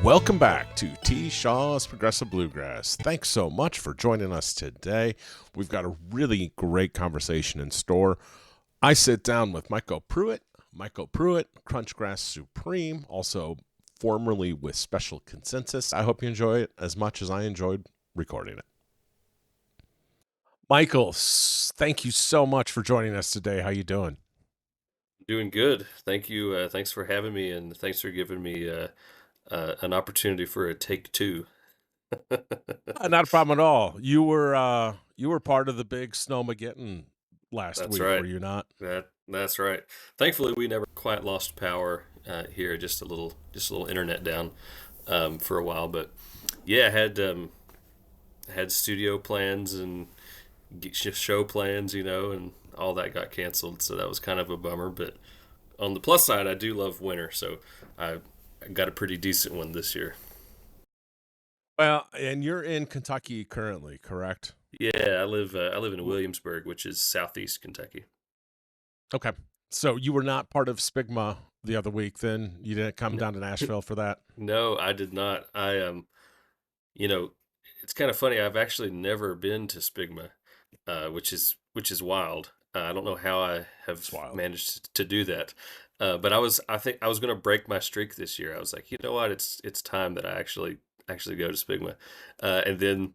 Welcome back to T. Shaw's Progressive Bluegrass. Thanks so much for joining us today. We've got a really great conversation in store. I sit down with Michael Prewitt, Crunchgrass Supreme, also formerly with Special Consensus. I hope you enjoy it as much as I enjoyed recording it. Michael, thank you so much for joining us today. How you doing? Doing good. Thank you. Thanks for having me, and thanks for giving me an opportunity for a take two. Not a problem at all. You were part of the big Snowmageddon last That's week, were right. you not? That's right. Thankfully, we never quite lost power here. Just a little internet down for a while, but yeah, had studio plans and show plans, and all that got canceled. So that was kind of a bummer. But on the plus side, I do love winter, so I got a pretty decent one this year. Well, and you're in Kentucky currently, correct? Yeah, I live in Williamsburg, which is southeast Kentucky. Okay. So you were not part of Spigma the other week then? You didn't come down to Nashville for that? No, I did not. You know, it's kind of funny. I've actually never been to Spigma, which is wild. I don't know how I have It's wild. managed to do that. But I think I was going to break my streak this year. I was like, you know what? It's time that I actually go to Spigma. And then,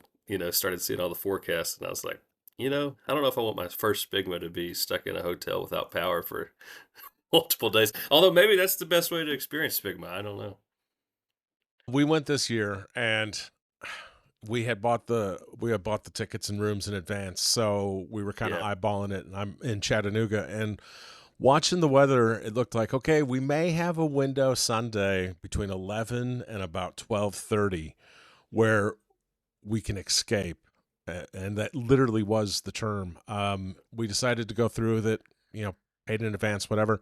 started seeing all the forecasts, and I was like, I don't know if I want my first Spigma to be stuck in a hotel without power for multiple days. Although maybe that's the best way to experience Spigma. I don't know. We went this year and we had bought the tickets and rooms in advance, so we were kind of Yeah. eyeballing it, and I'm in Chattanooga and watching the weather. It looked like, okay, we may have a window Sunday between 11 and about 12:30 where we can escape. And that literally was the term. We decided to go through with it, paid in advance, whatever.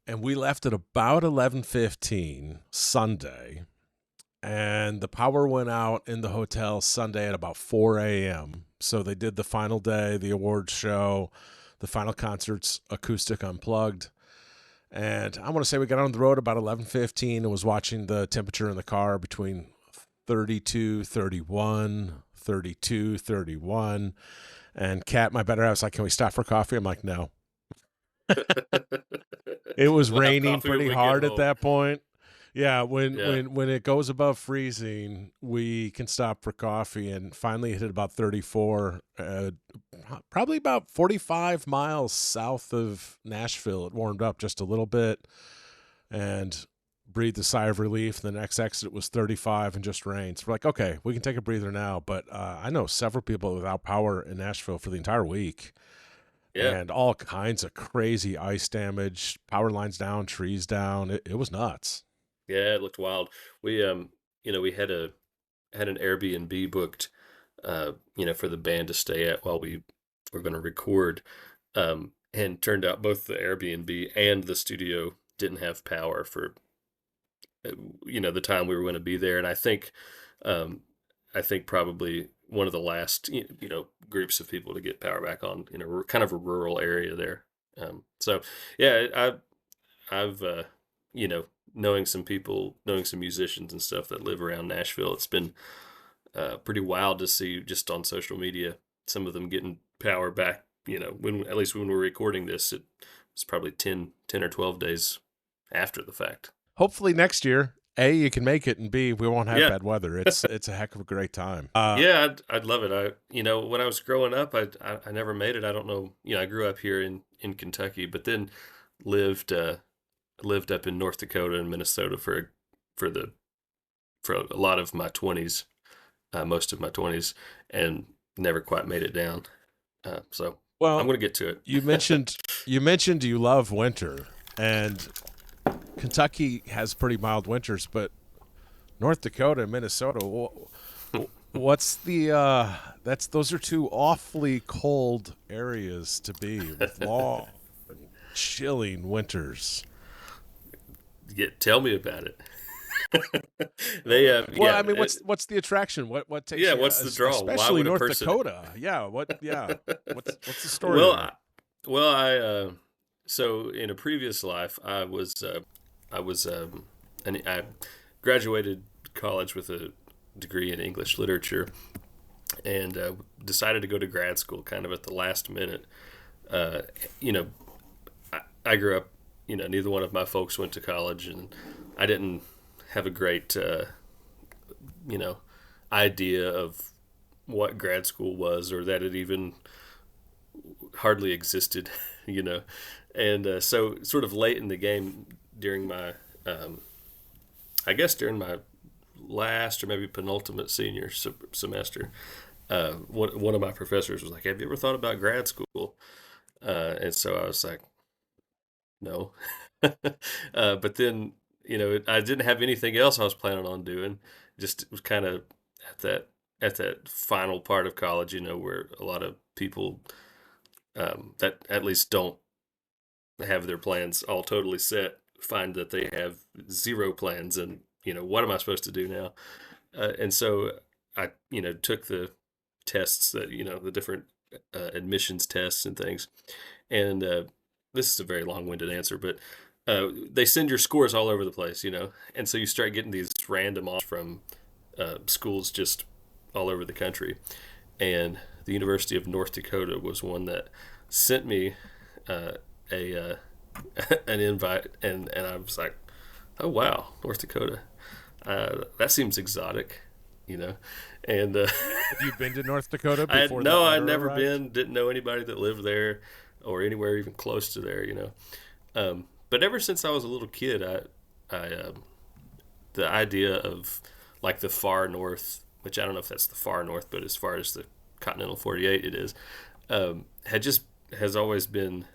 And we left at about 11:15 Sunday, and the power went out in the hotel Sunday at about 4 a.m. So they did the final day, the awards show, the final concerts, acoustic unplugged. And I want to say we got on the road about 11:15 and was watching the temperature in the car between 32, 31, 32, 31. And Kat, my better half, was like, "Can we stop for coffee?" I'm like, "No." It was We'll have raining coffee when pretty we get hard at home. that point. Yeah, when Yeah. when when it goes above freezing, we can stop for coffee, and finally hit about 34. Probably about 45 miles south of Nashville. It warmed up just a little bit, and breathed a sigh of relief. The next exit was 35 and just rained. So we're like, okay, we can take a breather now. But I know several people without power in Nashville for the entire week, Yeah. and all kinds of crazy ice damage, power lines down, trees down. It was nuts. Yeah, it looked wild. We had an Airbnb booked, for the band to stay at while we were going to record. And turned out both the Airbnb and the studio didn't have power for, the time we were going to be there. And um, I think probably one of the last, groups of people to get power back on in kind of a rural area there. So yeah, I've you know knowing some people, knowing some musicians and stuff that live around Nashville. It's been pretty wild to see just on social media some of them getting power back. When at least when we're recording this, it's probably 10 or 12 days after the fact. Hopefully next year, A, you can make it, and B, we won't have Yeah, bad weather. It's a heck of a great time. yeah, I'd love it. When I was growing up, I never made it. I don't know. I grew up here in Kentucky, but then lived uh, lived up in North Dakota and Minnesota for the for a lot of my 20s, most of my 20s, and never quite made it down. So I'm Well, gonna get to it. you mentioned you mentioned you love winter, and Kentucky has pretty mild winters, but North Dakota and Minnesota, what's the that's those are two awfully cold areas to be with long, chilling winters. Tell me about it. They Well, yeah, I mean, what's the attraction? What takes yeah. you, What's the draw? Why especially would a North person? Dakota? Yeah, what's the story Well, there? so in a previous life, I was an graduated college with a degree in English literature, and decided to go to grad school kind of at the last minute. Uh, you know, I grew up, neither one of my folks went to college, and I didn't have a great, you know, idea of what grad school was, or that it even hardly existed, you know. And so, sort of late in the game, during my, I guess during my last or maybe penultimate senior semester, one of my professors was like, "Have you ever thought about grad school?" And so I was like, "No." But then, I didn't have anything else I was planning on doing. Just was kind of at that at that final part of college, where a lot of people that at least don't have their plans all totally set find that they have zero plans, and what am I supposed to do now? And so I took the tests, that the different admissions tests and things, and this is a very long-winded answer, but they send your scores all over the place, and so you start getting these random offers from schools just all over the country. And the University of North Dakota was one that sent me a an invite, and I was like, "Oh wow, North Dakota, that seems exotic," you know. And Have you been to North Dakota I before no, that I'd letter never arrived? been, didn't know anybody that lived there or anywhere even close to there, But ever since I was a little kid, I the idea of like the far north, which I don't know if that's the far north, but as far as the continental 48 it is, has always been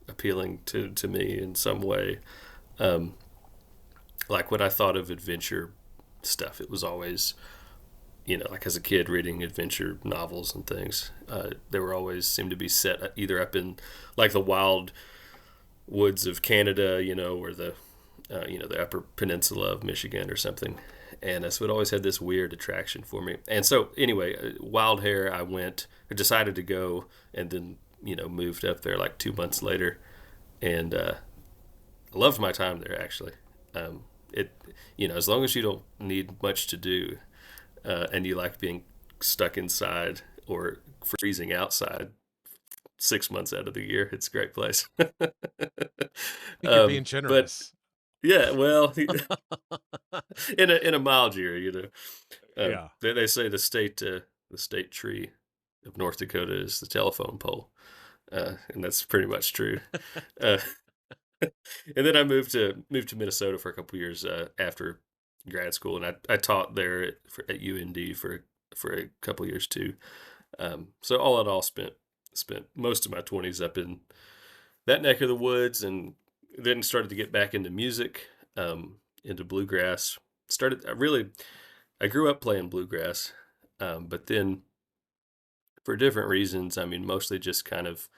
appealing to me in some way. Um, like when I thought of adventure stuff, it was always, like as a kid reading adventure novels and things, they were always seemed to be set either up in like the wild woods of Canada, or the Upper Peninsula of Michigan or something. And so it always had this weird attraction for me. And so anyway, Wild Hair, I decided to go, and then moved up there like 2 months later, and I loved my time there actually. It as long as you don't need much to do, and you like being stuck inside or freezing outside 6 months out of the year, it's a great place. I think you're being But generous. yeah, well, in a mild year, Yeah. they say the state tree of North Dakota is the telephone pole, and that's pretty much true. Uh, and then I moved to Minnesota for a couple years after grad school, and I taught there at UND for a couple years too. So all in all, spent most of my 20s up in that neck of the woods, and then started to get back into music, into bluegrass. I grew up playing bluegrass, but then for different reasons. I mean, mostly just kind of,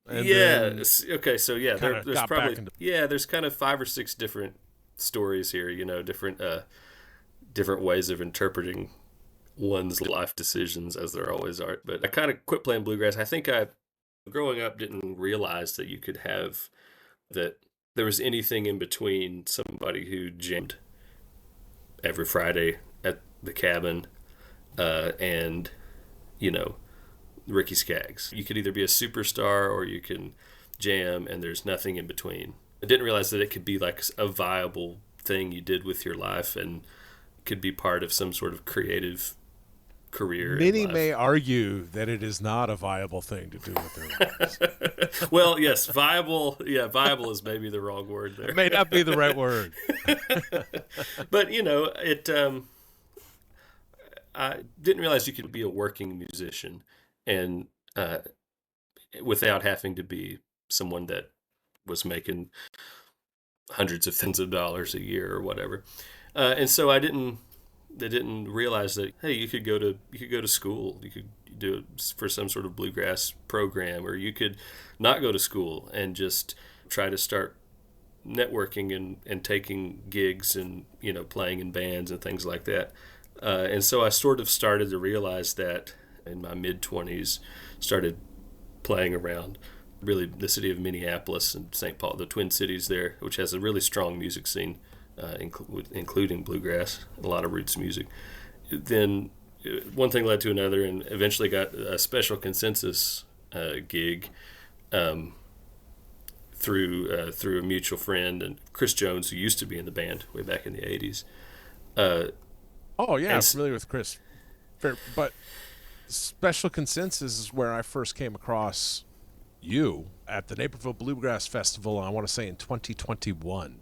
And then okay. So yeah, kind of there's got back probably into. there's kind of 5 or 6 different stories here. Different ways of interpreting one's life decisions, as there always are. But I kind of quit playing bluegrass. I think I, growing up, didn't realize that you could have that there was anything in between somebody who jammed every Friday at the cabin, and you know Ricky Skaggs. You could either be a superstar or you can jam, and there's nothing in between. I didn't realize that it could be like a viable thing you did with your life, and could be part of some sort of creative career in Many life. may argue that it is not a viable thing to do with their lives. Well, yes, viable. Yeah, viable is maybe the wrong word It there. may not be the right word. But it. I didn't realize you could be a working musician, and without having to be someone that was making hundreds of thousands of dollars a year or whatever. And so I didn't realize that, hey, you could go to school, you could do it for some sort of bluegrass program, or you could not go to school and just try to start networking and taking gigs, and playing in bands and things like that. And so I sort of started to realize that in my mid 20s, started playing around really the city of Minneapolis and St. Paul, the Twin Cities there, which has a really strong music scene. including bluegrass, a lot of roots music. Then one thing led to another, and eventually got a special consensus gig um, through a mutual friend and Chris Jones, who used to be in the band way back in the '80s. Uh, Oh yeah, I'm and familiar with Chris. But Special Consensus is where I first came across you at the Naperville Bluegrass Festival. I want to say in 2021,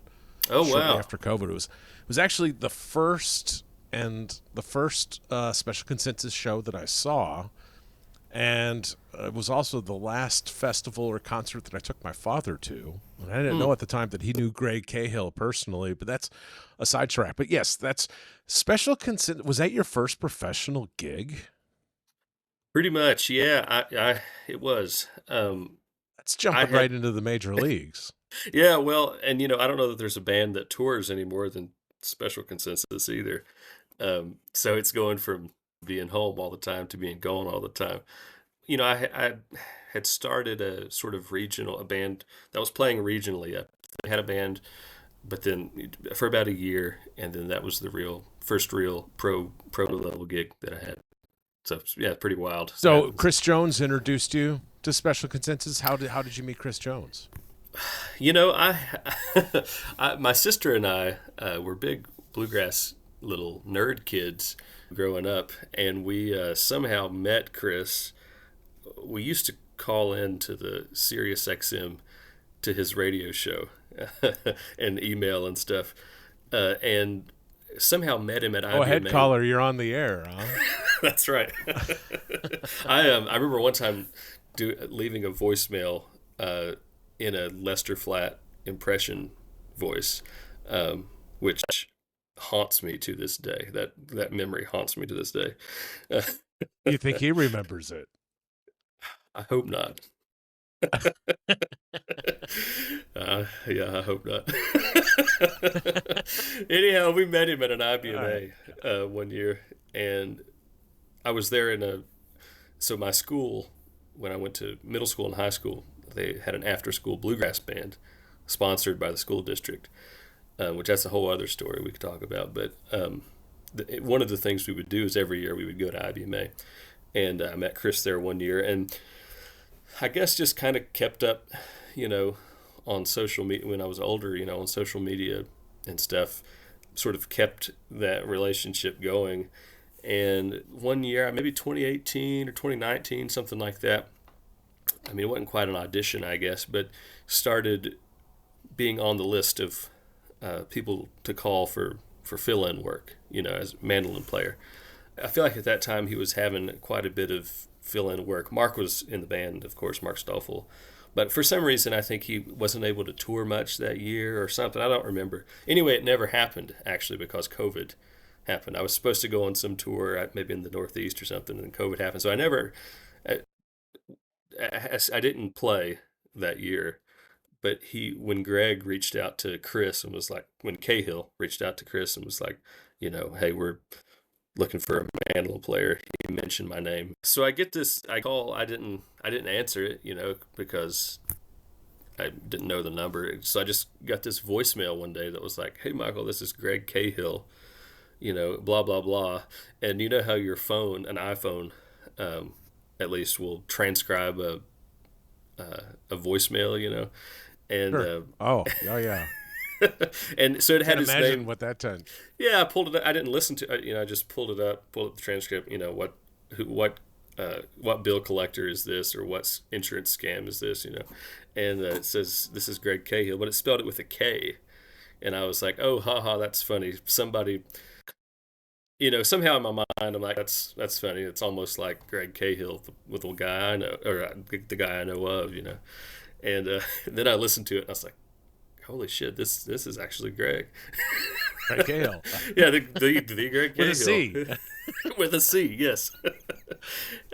oh shortly wow, after COVID. It was actually the first Special Consensus show that I saw, and it was also the last festival or concert that I took my father to. And I didn't hmm. know at the time that he knew Greg Cahill personally, but that's a sidetrack. But yes, that's Special Consent. Was that your first professional gig? Pretty much, yeah. I it was. That's I jumping right had into the major leagues. Yeah, well, and I don't know that there's a band that tours any more than Special Consensus either. So it's going from being home all the time to being gone all the time. I had started a sort of a band that was playing regionally. I had a band, but then for about a year, and then that was the first real pro level gig that I had. So yeah, pretty wild. So Chris Jones introduced you to Special Consensus. How did you meet Chris Jones? I, my sister and I were big bluegrass little nerd kids growing up, and we somehow met Chris. We used to call in to the Sirius XM to his radio show and email and stuff, and somehow met him at Oh, head IBMA. caller, you're on the air, huh? That's right. I remember one time leaving a voicemail in a Lester Flat impression voice, which haunts me to this day. That memory haunts me to this day. Uh, You think he remembers it? I hope not. Yeah, I hope not. Anyhow, we met him at an All right. IBMA one year, and I was there so my school, when I went to middle school and high school, they had an after-school bluegrass band sponsored by the school district, which that's a whole other story we could talk about. But one of the things we would do is every year we would go to IBMA, and I met Chris there one year, and I guess just kind of kept up, you know, on social media when I was older, on social media and stuff, sort of kept that relationship going. And one year, maybe 2018 or 2019, something like that. I mean, it wasn't quite an audition, I guess, but started being on the list of people to call for fill-in work, as mandolin player. I feel like at that time he was having quite a bit of fill-in work. Mark was in the band, of course, Mark Stoffel. But for some reason, I think he wasn't able to tour much that year or something. I don't remember. Anyway, it never happened, actually, because COVID happened. I was supposed to go on some tour, maybe in the Northeast or something, and COVID happened. So I, I didn't play that year. But when Greg reached out to Chris and was like, when Cahill reached out to Chris and was like, hey, we're looking for a mandolin player. He mentioned my name. So I call, I didn't answer it, because I didn't know the number. So I just got this voicemail one day that was like, "Hey Michael, this is Greg Cahill, blah blah blah." And you know how your phone, an iPhone, at least will transcribe a voicemail, and Sure. Oh, yeah. and so it had Can't his imagine name. what that time. Yeah, I pulled it up. I didn't listen to I just pulled up the transcript, what bill collector is this, or what insurance scam is this, and it says this is Greg Cahill, but it spelled it with a K, and I was like, oh, haha, that's funny. Somebody, somehow in my mind, I'm like, that's funny. It's almost like Greg Cahill with the guy I know, or the guy I know of, and then I listened to it, and I was like, holy shit, this is actually Greg. Right, Cahill. Yeah, the Greg Cahill. With a C. With a C, yes.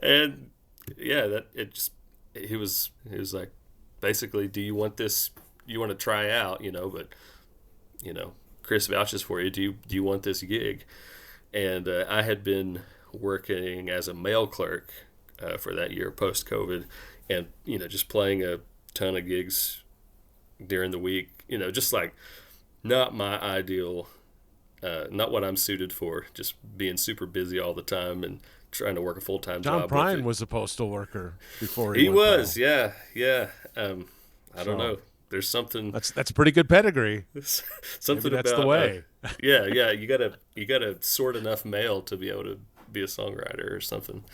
And yeah, he was like, basically, do you want this? You want to try out, but Chris vouches for you. Do you want this gig? And I had been working as a mail clerk for that year post COVID, and just playing a ton of gigs during the week, just like not my ideal, not what I'm suited for. Just being super busy all the time and trying to work a full time John job with Prine it. was a postal worker before he He went was, pro. yeah, yeah. I don't So know. There's something, that's a pretty good pedigree. Maybe something that's the about, way. yeah, yeah. You gotta sort enough mail to be able to be a songwriter or something.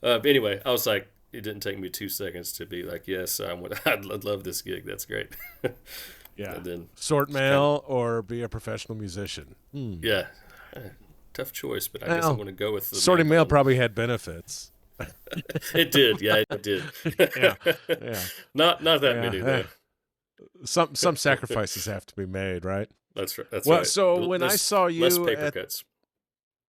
But anyway, I was like, it didn't take me 2 seconds to be like, yes, I'd love this gig. That's great. Yeah. And then Sort just kind of, mail or be a professional musician. yeah, tough choice, but I guess I'm Well, going to go with the sorting manual mail one. probably had benefits. It did, yeah, it did. Yeah. Yeah. Not that Yeah. many though. Some sacrifices have to be made, right? That's right. That's Well, right. so when I Less saw less you paper at cuts.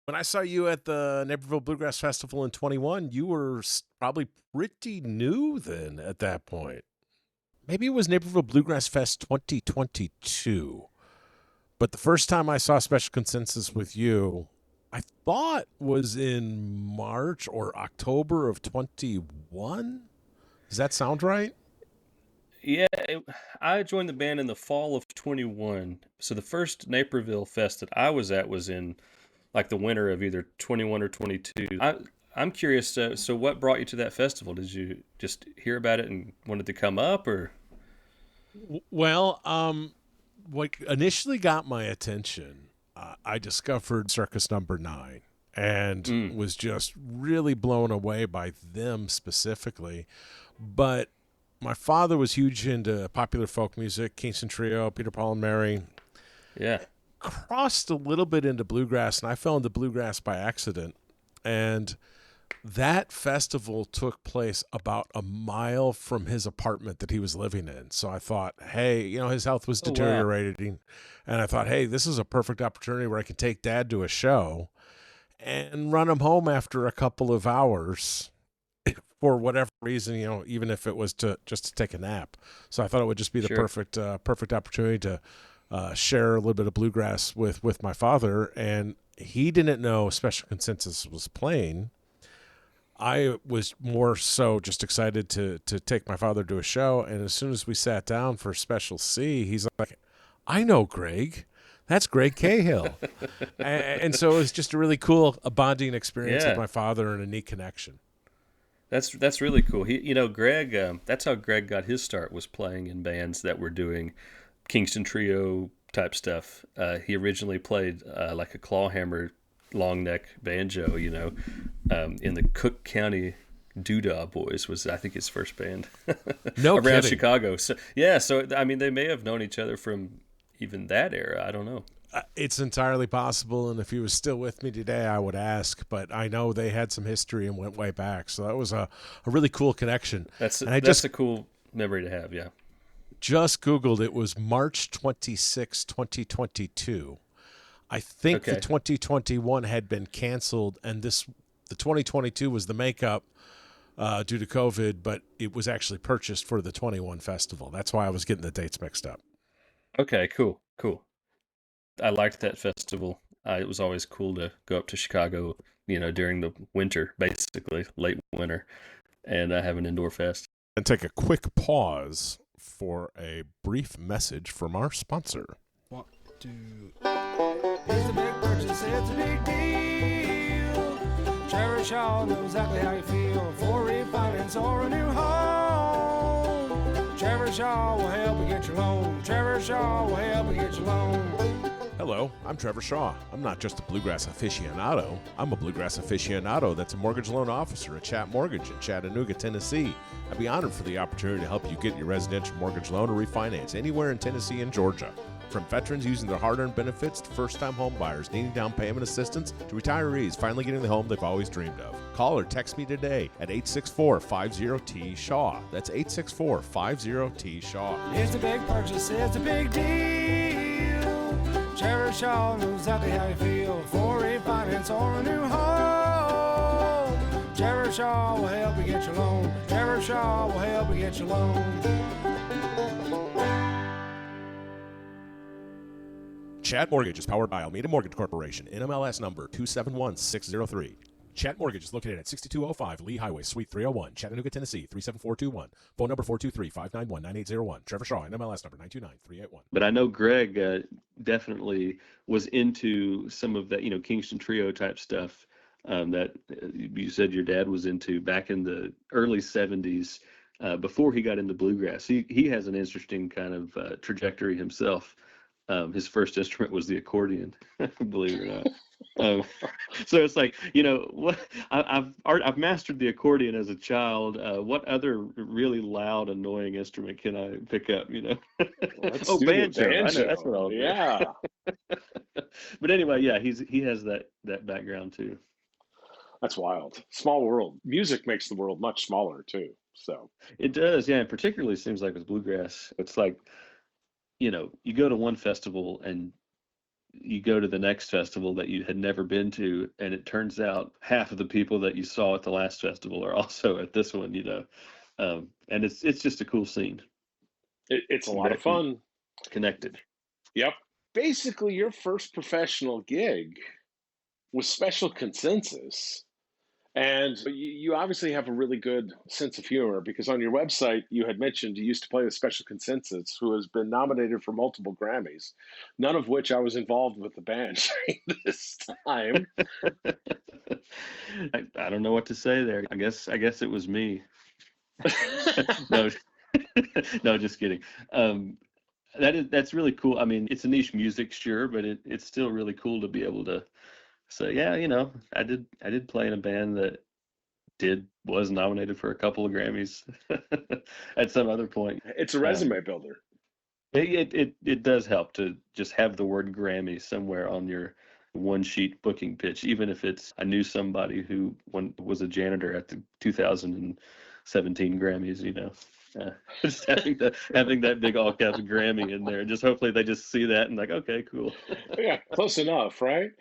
the Naperville Bluegrass Festival in 21, you were probably pretty new then at that point. Maybe it was Naperville Bluegrass Fest 2022. But the first time I saw Special Consensus with you, I thought was in March or October of 21. Does that sound right? Yeah, I joined the band in the fall of 21. So the first Naperville Fest that I was at was in like the winter of either 21 or 22. I'm curious. So what brought you to that festival? Did you just hear about it and wanted to come up, or? Well, what initially got my attention, I discovered Circus Number 9 and Mm, was just really blown away by them specifically. But my father was huge into popular folk music, Kingston Trio, Peter, Paul, and Mary. yeah. Crossed a little bit into bluegrass, and I fell into bluegrass by accident. And that festival took place about a mile from his apartment that he was living in. So I thought, hey, his health was Oh wow. deteriorating. And I thought, hey, this is a perfect opportunity where I could take dad to a show and run him home after a couple of hours for whatever reason, even if it was to take a nap. So I thought it would just be the Sure. perfect opportunity to share a little bit of bluegrass with my father. And he didn't know Special Consensus was playing. I was more so just excited to take my father to a show. And as soon as we sat down for Special C, he's like, I know Greg. That's Greg Cahill. And so it was just a really cool bonding experience with Yeah. my father and a neat connection. That's really cool. Greg. That's how Greg got his start, was playing in bands that were doing Kingston Trio type stuff. He originally played like a clawhammer, long neck banjo. In the Cook County Doodah Boys was, I think, his first band No around kidding. Chicago. So yeah, so I mean, they may have known each other from even that era. I don't know. It's entirely possible. And if he was still with me today, I would ask. But I know they had some history and went way back. So that was a really cool connection. That's And I that's just a cool memory to have. Yeah. just Googled, it was March 26, 2022. I think the Okay. 2021 had been canceled, and the 2022 was the makeup due to COVID, but it was actually purchased for the 21 festival. That's why I was getting the dates mixed up. Okay. Cool. Cool. I liked that festival. It was always cool to go up to Chicago, during the winter, basically late winter, and have an indoor fest. And take a quick pause for a brief message from our sponsor. One, two. It's a big purchase, it's a big deal. Trevor Shaw knows exactly how you feel for refinance or a new home. Trevor Shaw will help you get your loan. Trevor Shaw will help you get your loan. Hello, I'm Trevor Shaw. I'm not just a bluegrass aficionado. I'm a bluegrass aficionado that's a mortgage loan officer at Chat Mortgage in Chattanooga, Tennessee. I'd be honored for the opportunity to help you get your residential mortgage loan or refinance anywhere in Tennessee and Georgia. From veterans using their hard-earned benefits to first-time home buyers needing down payment assistance to retirees finally getting the home they've always dreamed of. Call or text me today at 864-50-TSHAW. That's 864-50-TSHAW. It's a big purchase, it's a big deal. Trevor Shaw knows exactly how you feel for refinance or a new home. Trevor Shaw will help you get your loan. Trevor Shaw will help you get your loan. Chat Mortgage is powered by Almeida Mortgage Corporation, NMLS number 271603. Chat Mortgage is located at 6205 Lee Highway, Suite 301, Chattanooga, Tennessee, 37421. Phone number 423-591-9801. Trevor Shaw, NMLS number 929381. But I know Greg definitely was into some of that, Kingston Trio type stuff that you said your dad was into back in the early 70s before he got into bluegrass. He has an interesting kind of trajectory himself. His first instrument was the accordion, believe it or not. So it's like, what I've mastered the accordion as a child. What other really loud, annoying instrument can I pick up? Let's Oh, do the banjo. I know, banjo. that's what I'll do. Yeah. But anyway, yeah, he has that background too. That's wild. Small world. Music makes the world much smaller too. So It does, yeah, and particularly seems like with bluegrass, it's like, you go to one festival and you go to the next festival that you had never been to, and it turns out half of the people that you saw at the last festival are also at this one, and it's just a cool scene. it's a lot of fun. Connected. Yep. Basically, your first professional gig was Special Consensus. And you obviously have a really good sense of humor, because on your website, you had mentioned you used to play with Special Consensus, who has been nominated for multiple Grammys, none of which I was involved with the band during this time. I don't know what to say there. I guess it was me. No, no, just kidding. That's really cool. I mean, it's a niche music, sure, but it's still really cool to be able to say, yeah, I did play in a band that was nominated for a couple of Grammys at some other point. It's a resume builder. It does help to just have the word Grammy somewhere on your one sheet booking pitch, even if I knew somebody who was a janitor at the 2017 Grammys, just having that big all caps Grammy in there. Just hopefully they just see that and like, okay, cool. Yeah, close enough, right?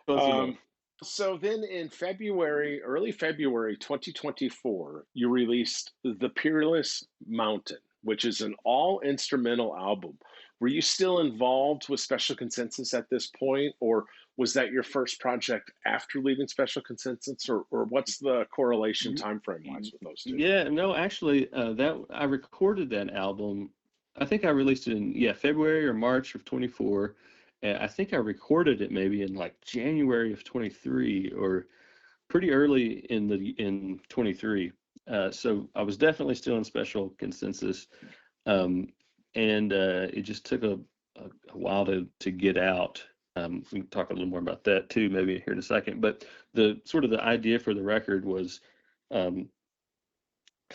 Close enough. So then in early February 2024, you released The Peerless Mountain, which is an all-instrumental album. Were you still involved with Special Consensus at this point, or was that your first project after leaving Special Consensus, or what's the correlation timeframe-wise with those two? Yeah, no, actually, that I recorded that album. I think I released it in February or March of 24. I think I recorded it maybe in like January of 23 or pretty early in 23. So I was definitely still in Special Consensus, and it just took a while to get out. We can talk a little more about that too, maybe here in a second. But the idea for the record was kind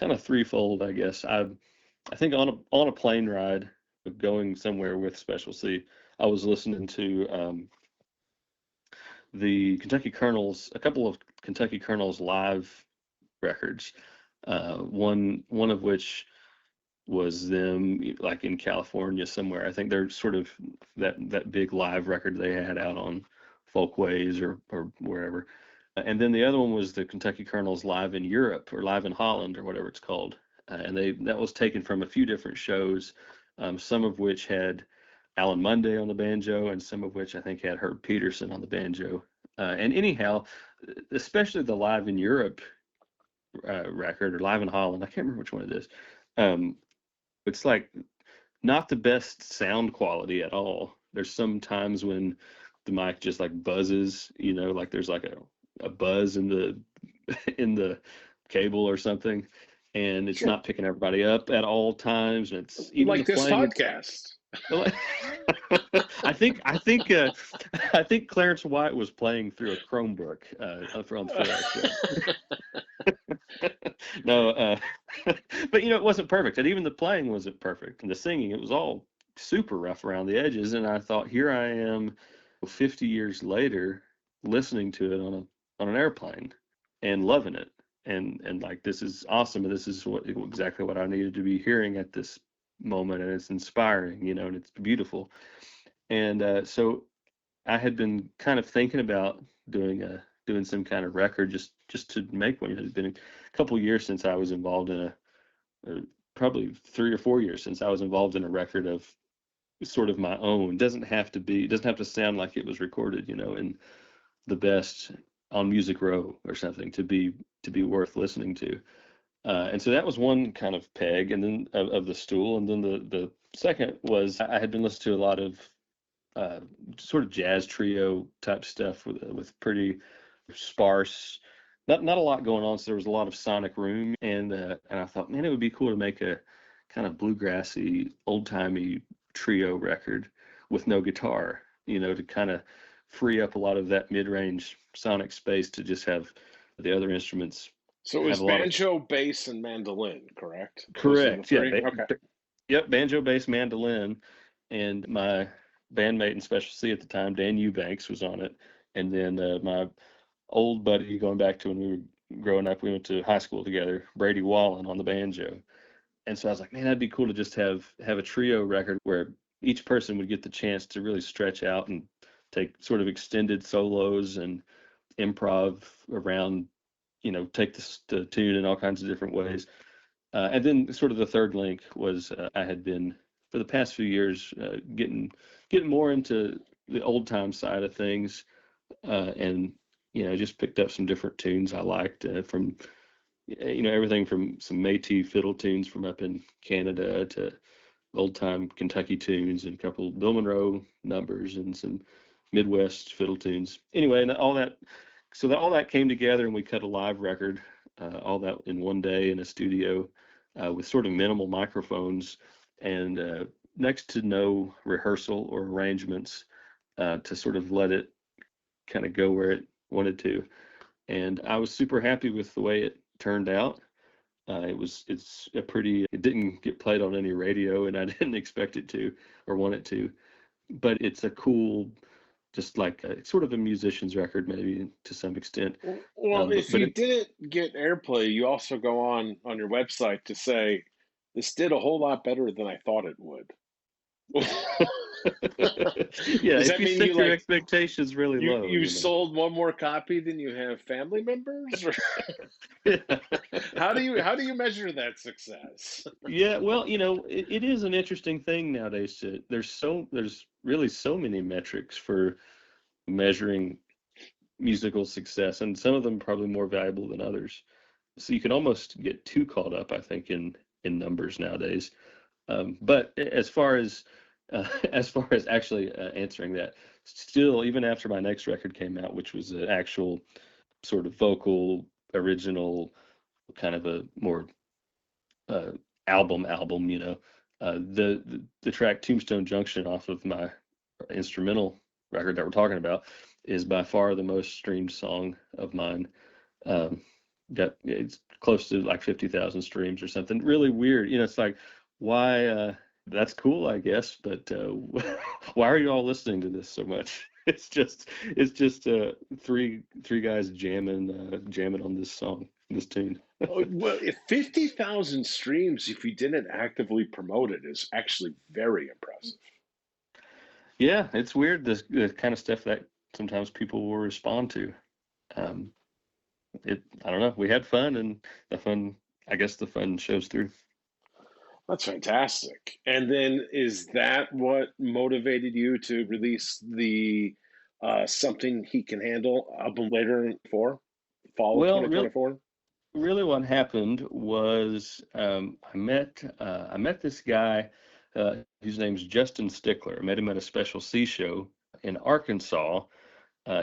of threefold, I guess. I think on a plane ride going somewhere with Special C, I was listening to the Kentucky Colonels, a couple of Kentucky Colonels live records. One of which was them like in California somewhere. I think they're sort of that big live record they had out on Folkways or wherever. And then the other one was the Kentucky Colonels live in Europe or live in Holland or whatever it's called. And that was taken from a few different shows, some of which had Alan Monday on the banjo, and some of which I think had Herb Peterson on the banjo. And anyhow, especially the Live in Europe record, or Live in Holland, I can't remember which one it is. It's like not the best sound quality at all. There's some times when the mic just like buzzes, like there's like a buzz in the cable or something, and it's not picking everybody up at all times. And it's even like this podcast. I think Clarence White was playing through a Chromebook on the No, but it wasn't perfect, and even the playing wasn't perfect, and the singing, it was all super rough around the edges. And I thought, here I am, 50 years later, listening to it on an airplane and loving it, and like, this is awesome, and this is exactly what I needed to be hearing at this moment, and it's inspiring, and it's beautiful. And so I had been kind of thinking about doing some kind of record just to make one. It had been a couple years since I was involved in probably 3 or 4 years since I was involved in a record of sort of my own. Doesn't have to sound like it was recorded, in the best on Music Row or something to be worth listening to. And so that was one kind of peg, and then of the stool. And then the second was I had been listening to a lot of sort of jazz trio type stuff with pretty sparse, not a lot going on. So there was a lot of sonic room, and I thought, man, it would be cool to make a kind of bluegrassy, old timey trio record with no guitar, to kind of free up a lot of that mid range sonic space to just have the other instruments So it have was a lot of. banjo, bass, and mandolin, correct? Those are the Correct. Yeah. three? Okay. Yep. Banjo, bass, mandolin, and my bandmate and Special C at the time, Dan Eubanks, was on it, and then my old buddy going back to when we were growing up, we went to high school together, Brady Wallen on the banjo. And so I was like, man, that'd be cool to just have a trio record where each person would get the chance to really stretch out and take sort of extended solos and improv around, take the tune in all kinds of different ways. And then sort of the third link was I had been for the past few years getting more into the old time side of things, and just picked up some different tunes I liked from everything from some Métis fiddle tunes from up in Canada to old time Kentucky tunes and a couple Bill Monroe numbers and some Midwest fiddle tunes. Anyway, and all that came together and we cut a live record, all that in one day in a studio with sort of minimal microphones and next to no rehearsal or arrangements to sort of let it kind of go where it wanted to. And I was super happy with the way it turned out. It didn't get played on any radio, and I didn't expect it to or want it to, but it's a cool, just like sort of a musician's record, maybe to some extent. Well, if you didn't get airplay, you also go on your website to say, this did a whole lot better than I thought it would. Yeah, Does if that you mean set you your like expectations really low, you sold one more copy than you have family members? Or how do you measure that success? Yeah, well, it is an interesting thing nowadays. There's really so many metrics for measuring musical success, and some of them probably more valuable than others. So you can almost get too caught up, I think, in numbers nowadays. But as far as actually answering that, still, even after my next record came out, which was an actual sort of vocal, original, kind of a more album, the track Tombstone Junction off of my instrumental record that we're talking about is by far the most streamed song of mine. It's close to like 50,000 streams or something. Really weird. It's like, why? That's cool, I guess, but why are you all listening to this so much? It's just three guys jamming on this song, this tune. Well, if 50,000 streams, if you didn't actively promote it, is actually very impressive. Yeah, it's weird, the kind of stuff that sometimes people will respond to. I don't know. We had fun, and I guess the fun shows through. That's fantastic. And then is that what motivated you to release the Something He Can Handle album later in fall of Well, 2024? Really what happened was I met this guy whose name's Justin Stickler. I met him at a Special C show in Arkansas.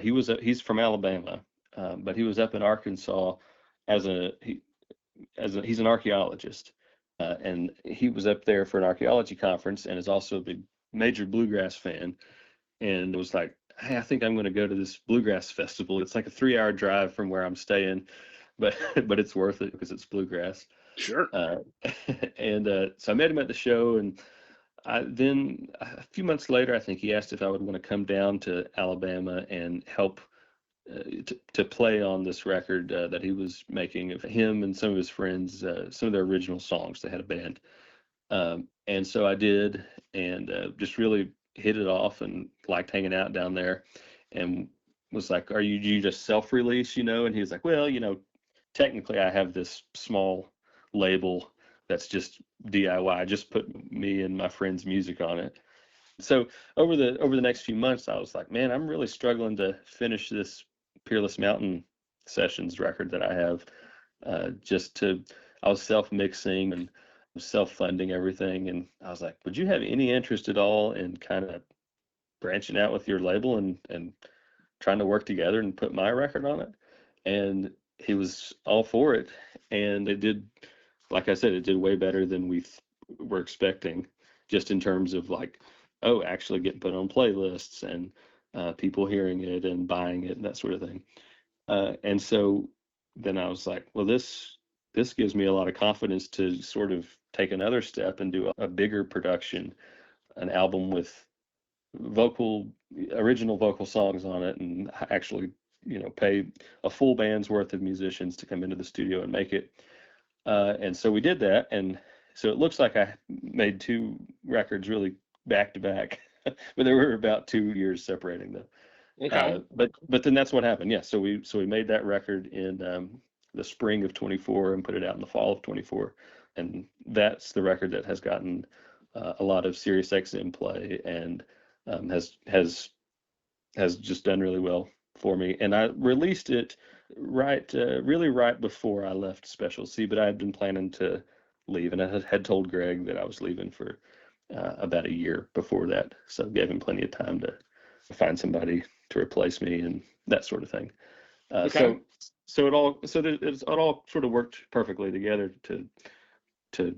He's from Alabama, but he was up in Arkansas he's an archaeologist, and he was up there for an archaeology conference and is also a big major bluegrass fan. And it was like, hey, I think I'm going to go to this bluegrass festival. It's like a 3-hour drive from where I'm staying, but it's worth it because it's bluegrass. Sure. And so I met him at the show, and then a few months later, I think he asked if I would want to come down to Alabama and help to play on this record that he was making of him and some of his friends, some of their original songs. They had a band. And so I did, and just really hit it off and liked hanging out down there, and was like, do you just self-release, And he was like, well, technically I have this small label that's just DIY. I just put me and my friends' music on it. So over the next few months, I was like, man, I'm really struggling to finish this Peerless Mountain Sessions record that I have. I was self-mixing and self-funding everything, and I was like, would you have any interest at all in kind of branching out with your label and trying to work together and put my record on it? And he was all for it, and it did, like I said, it did way better than we were expecting, just in terms of like, oh, actually getting put on playlists and people hearing it and buying it and that sort of thing. And so then I was like, well, this gives me a lot of confidence to sort of take another step and do a bigger production, an album with original vocal songs on it, and actually, pay a full band's worth of musicians to come into the studio and make it. And so we did that, and so it looks like I made 2 records really back to back, but there were about 2 years separating them. Okay. But then that's what happened. Yeah. So we made that record in the spring of 24 and put it out in the fall of 24, and that's the record that has gotten a lot of Sirius XM play and has just done really well for me. And I released it really right before I left Special C, but I had been planning to leave, and I had told Greg that I was leaving for about a year before that, so gave him plenty of time to find somebody to replace me and that sort of thing. Okay. So it all sort of worked perfectly together to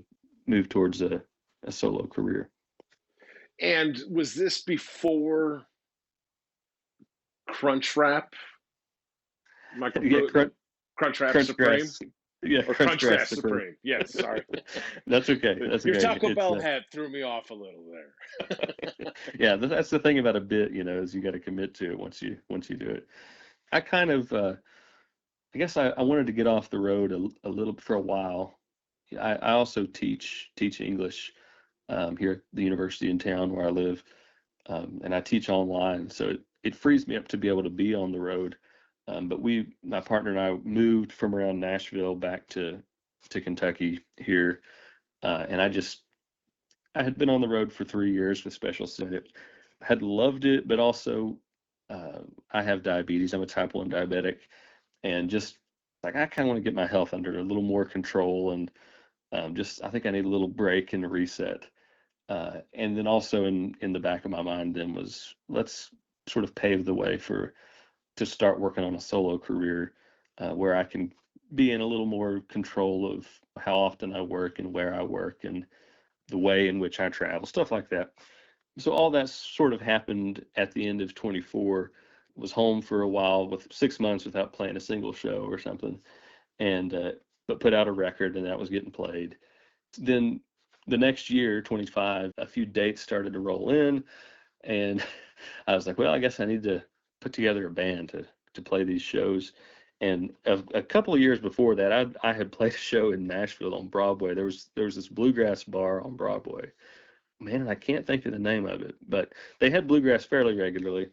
move towards a solo career. And was this before Crunch Wrap? Crunch Wrap Supreme? Yeah, or Crunchgrass Supreme. Yes, sorry. That's okay. Your Taco Bell head threw me off a little there. Yeah, that's the thing about a bit, is you got to commit to it once you do it. I kind of, I guess I wanted to get off the road a little for a while. I also teach English here at the university in town where I live, and I teach online, so it frees me up to be able to be on the road. But my partner and I moved from around Nashville back to Kentucky here, and I had been on the road for 3 years with Special C. Had loved it, but also I have diabetes. I'm a type 1 diabetic, and just like I kind of want to get my health under a little more control, and I think I need a little break and a reset. And then also in the back of my mind then was, let's sort of pave the way to start working on a solo career where I can be in a little more control of how often I work and where I work and the way in which I travel, stuff like that. So all that sort of happened at the end of 24. Was home for a while with 6 months without playing a single show or something, and but put out a record, and that was getting played. Then the next year, 25, a few dates started to roll in, and I was like, well, I guess I need to put together a band to play these shows. And a couple of years before that, I had played a show in Nashville on Broadway. There was this Bluegrass bar on Broadway. Man, and I can't think of the name of it, but they had Bluegrass fairly regularly.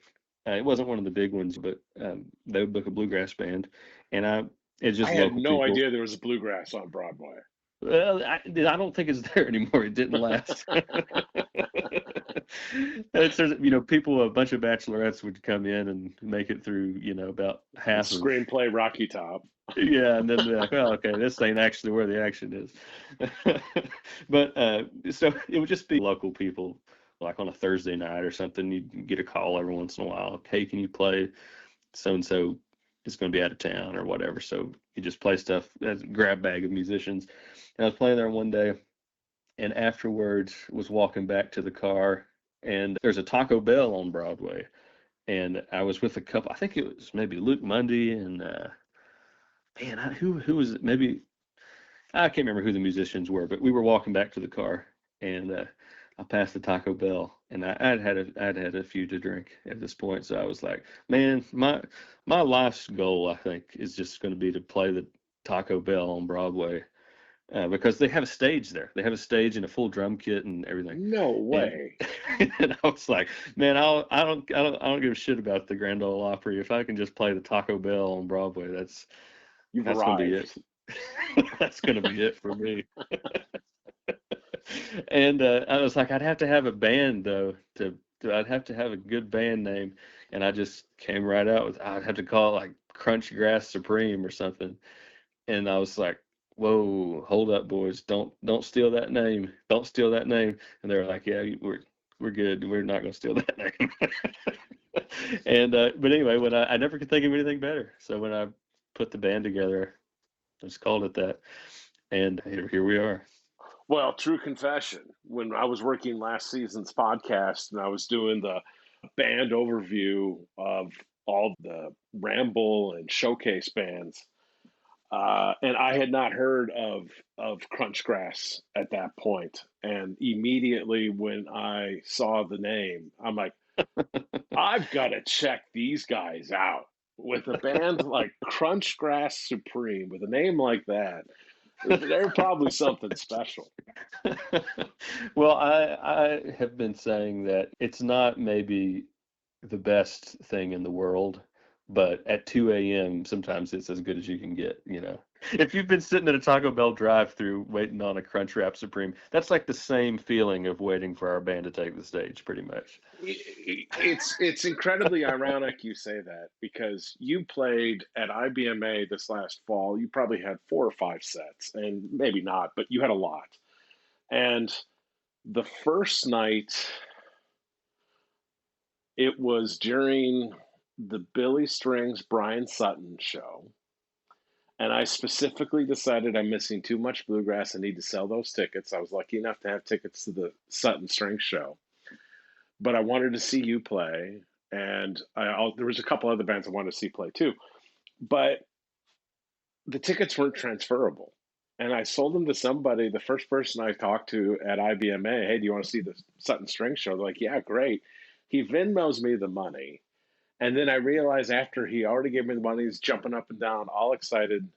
It wasn't one of the big ones, but they would book a Bluegrass band, and it's just I had local no people. idea there was a Bluegrass on Broadway. Well, I don't think it's there anymore. It didn't last. People, a bunch of bachelorettes would come in and make it through, about half of Screenplay Rocky Top. Yeah, and then they're like, well, okay, this ain't actually where the action is. But so it would just be local people, like on a Thursday night or something. You'd get a call every once in a while. Hey, can you play? So and so is going to be out of town or whatever. So you just play stuff as a grab bag of musicians. And I was playing there one day, and afterwards was walking back to the car, and there's a Taco Bell on Broadway, and I was with a couple. I think it was maybe Luke Mundy and who was it? Maybe I can't remember who the musicians were, but we were walking back to the car, and I passed the Taco Bell, and I'd had a few to drink at this point, so I was like, man, my life's goal, I think, is just going to be to play the Taco Bell on Broadway, because they have a stage there. They have a stage and a full drum kit and everything. No way. And I was like, man, I don't give a shit about the Grand Ole Opry. If I can just play the Taco Bell on Broadway, that's gonna be it. That's gonna be it for me. And I was like, I'd have to have a band though. I'd have to have a good band name, and I just came right out with I'd have to call it like Crunchgrass Supreme or something. And I was like, whoa, hold up, boys. Don't steal that name. Don't steal that name. And they were like, yeah, we're good. We're not going to steal that name. And but anyway, when I never could think of anything better. So when I put the band together, I just called it that. And here we are. Well, true confession. When I was working last season's podcast and I was doing the band overview of all the Ramble and Showcase bands, and I had not heard of Crunchgrass at that point. And immediately when I saw the name, I'm like, I've got to check these guys out. With a band like Crunchgrass Supreme, with a name like that, they're probably something special. Well, I have been saying that it's not maybe the best thing in the world, but at 2 a.m. sometimes it's as good as you can get, you know. If you've been sitting at a Taco Bell drive-through waiting on a Crunchwrap Supreme, that's like the same feeling of waiting for our band to take the stage, pretty much. It's incredibly ironic you say that, because you played at IBMA this last fall. You probably had 4 or 5 sets, and maybe not, but you had a lot. And the first night, it was during the Billy Strings Brian Sutton show. And I specifically decided I'm missing too much bluegrass. I need to sell those tickets. I was lucky enough to have tickets to the Sutton Strings show. But I wanted to see you play. And there was a couple other bands I wanted to see play too. But the tickets weren't transferable. And I sold them to somebody, the first person I talked to at IBMA. Hey, do you want to see the Sutton Strings show? They're like, yeah, great. He Venmos me the money. And then I realized after he already gave me the money, he's jumping up and down, all excited.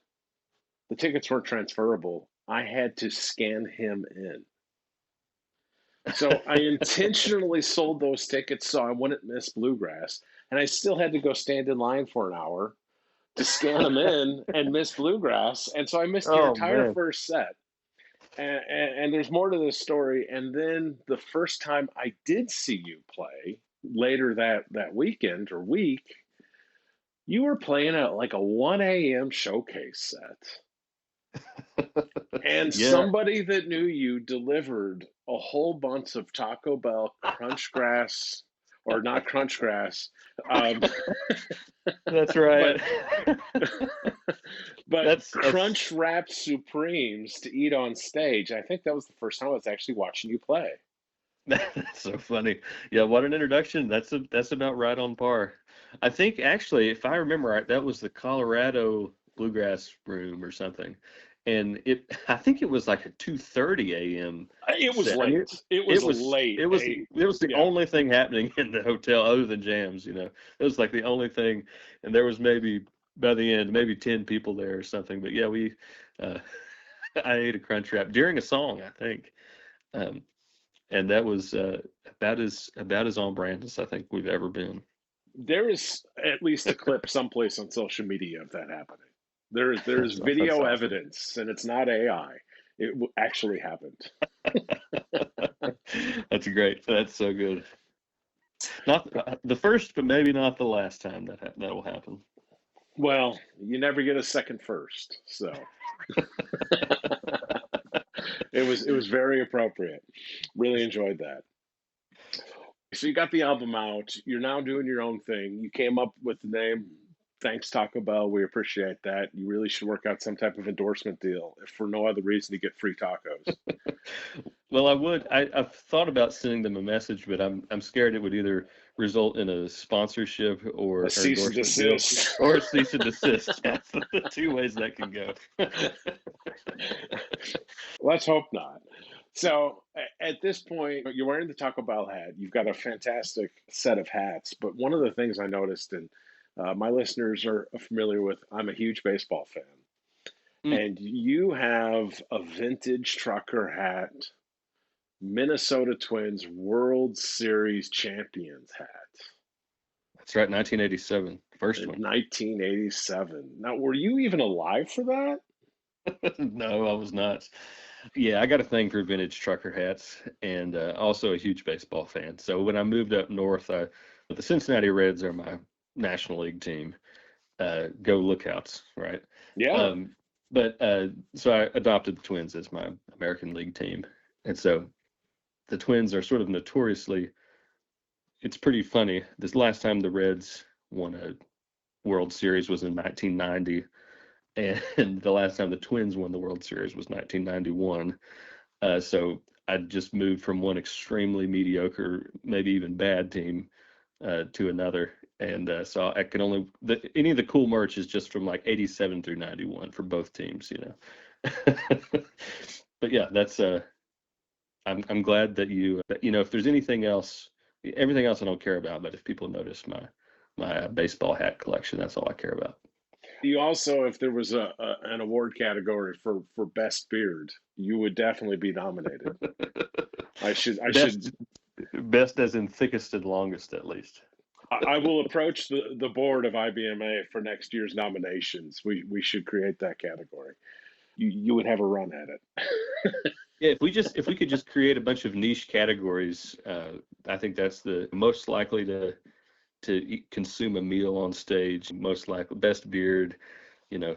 The tickets weren't transferable. I had to scan him in. So I intentionally sold those tickets so I wouldn't miss Bluegrass. And I still had to go stand in line for an hour to scan them in and miss Bluegrass. And so I missed your entire first set. And there's more to this story. And then the first time I did see you play, later that weekend or week, you were playing at like a 1 a.m. showcase set. And somebody that knew you delivered a whole bunch of Taco Bell Crunchgrass, or not Crunchgrass. That's right. But that's Crunch Wrap Supremes to eat on stage. I think that was the first time I was actually watching you play. That's so funny. Yeah, what an introduction. That's about right on par. I think actually, if I remember right, that was the Colorado Bluegrass room or something. And I think it was like a 2:30 a.m. It was late. It was late. It was the only thing happening in the hotel other than jams, you know. It was like the only thing, and there was maybe by the end maybe 10 people there or something. But yeah, I ate a crunch wrap during a song, I think. And that was about as on brand as I think we've ever been. There is at least a clip someplace on social media of that happening. There's video evidence, and it's not AI. It actually happened. That's great. That's so good. Not the first, but maybe not the last time that will happen. Well, you never get a second first, so. It was very appropriate. Really enjoyed that. So you got the album out. You're now doing your own thing. You came up with the name. Thanks, Taco Bell. We appreciate that. You really should work out some type of endorsement deal, if for no other reason to get free tacos. Well, I would. I've thought about sending them a message, but I'm scared it would either result in a sponsorship or a cease and desist. Or a cease and desist. That's the 2 ways that can go. Let's hope not. So at this point, you're wearing the Taco Bell hat. You've got a fantastic set of hats. But one of the things I noticed, and my listeners are familiar with, I'm a huge baseball fan. And you have a vintage trucker hat, Minnesota Twins World Series champions hat. That's right, 1987, first one. 1987. Now, were you even alive for that? No, I was not. Yeah, I got a thing for vintage trucker hats, and also a huge baseball fan. So when I moved up north, the Cincinnati Reds are my National League team, go Lookouts, right? Yeah. But so I adopted the Twins as my American League team, and so the Twins are sort of notoriously. It's pretty funny. This last time the Reds won a World Series was in 1990, and the last time the Twins won the World Series was 1991. So I just moved from one extremely mediocre, maybe even bad team to another, and so I can only any of the cool merch is just from like 87 through 91 for both teams, you know. But yeah, that's I'm glad that you know, if there's anything else, everything else I don't care about, but if people notice my baseball hat collection, that's all I care about. You also, if there was an award category for best beard, you would definitely be nominated. I should Best as in thickest and longest, at least. I will approach the board of IBMA for next year's nominations. We should create that category. You would have a run at it. Yeah, if we could just create a bunch of niche categories, I think that's the most likely to consume a meal on stage. Most likely, best beard, you know,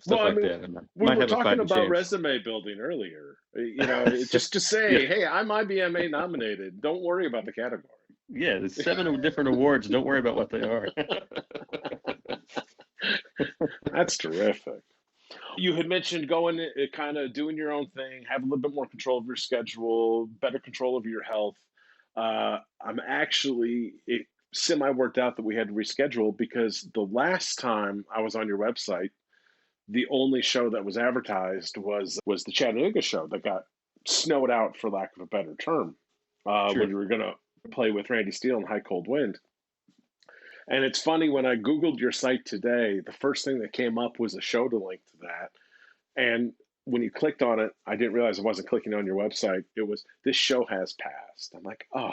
stuff Well, I like mean, that. And we might were have a talking fighting about chance. resume building earlier. You know, just to say, Yeah. hey, I'm IBMA nominated. Don't worry about the category. Yeah, there's 7 different awards. Don't worry about what they are. That's terrific. You had mentioned going kind of doing your own thing, have a little bit more control of your schedule, better control of your health. I'm actually it semi worked out that we had to reschedule because the last time I was on your website, the only show that was advertised was the Chattanooga show that got snowed out, for lack of a better term, Sure. when you were going to play with Randy Steele and High Cold Wind. And it's funny, when I Googled your site today, the first thing that came up was a show to link to that. And when you clicked on it, I didn't realize I wasn't clicking on your website. It was, this show has passed. I'm like, oh,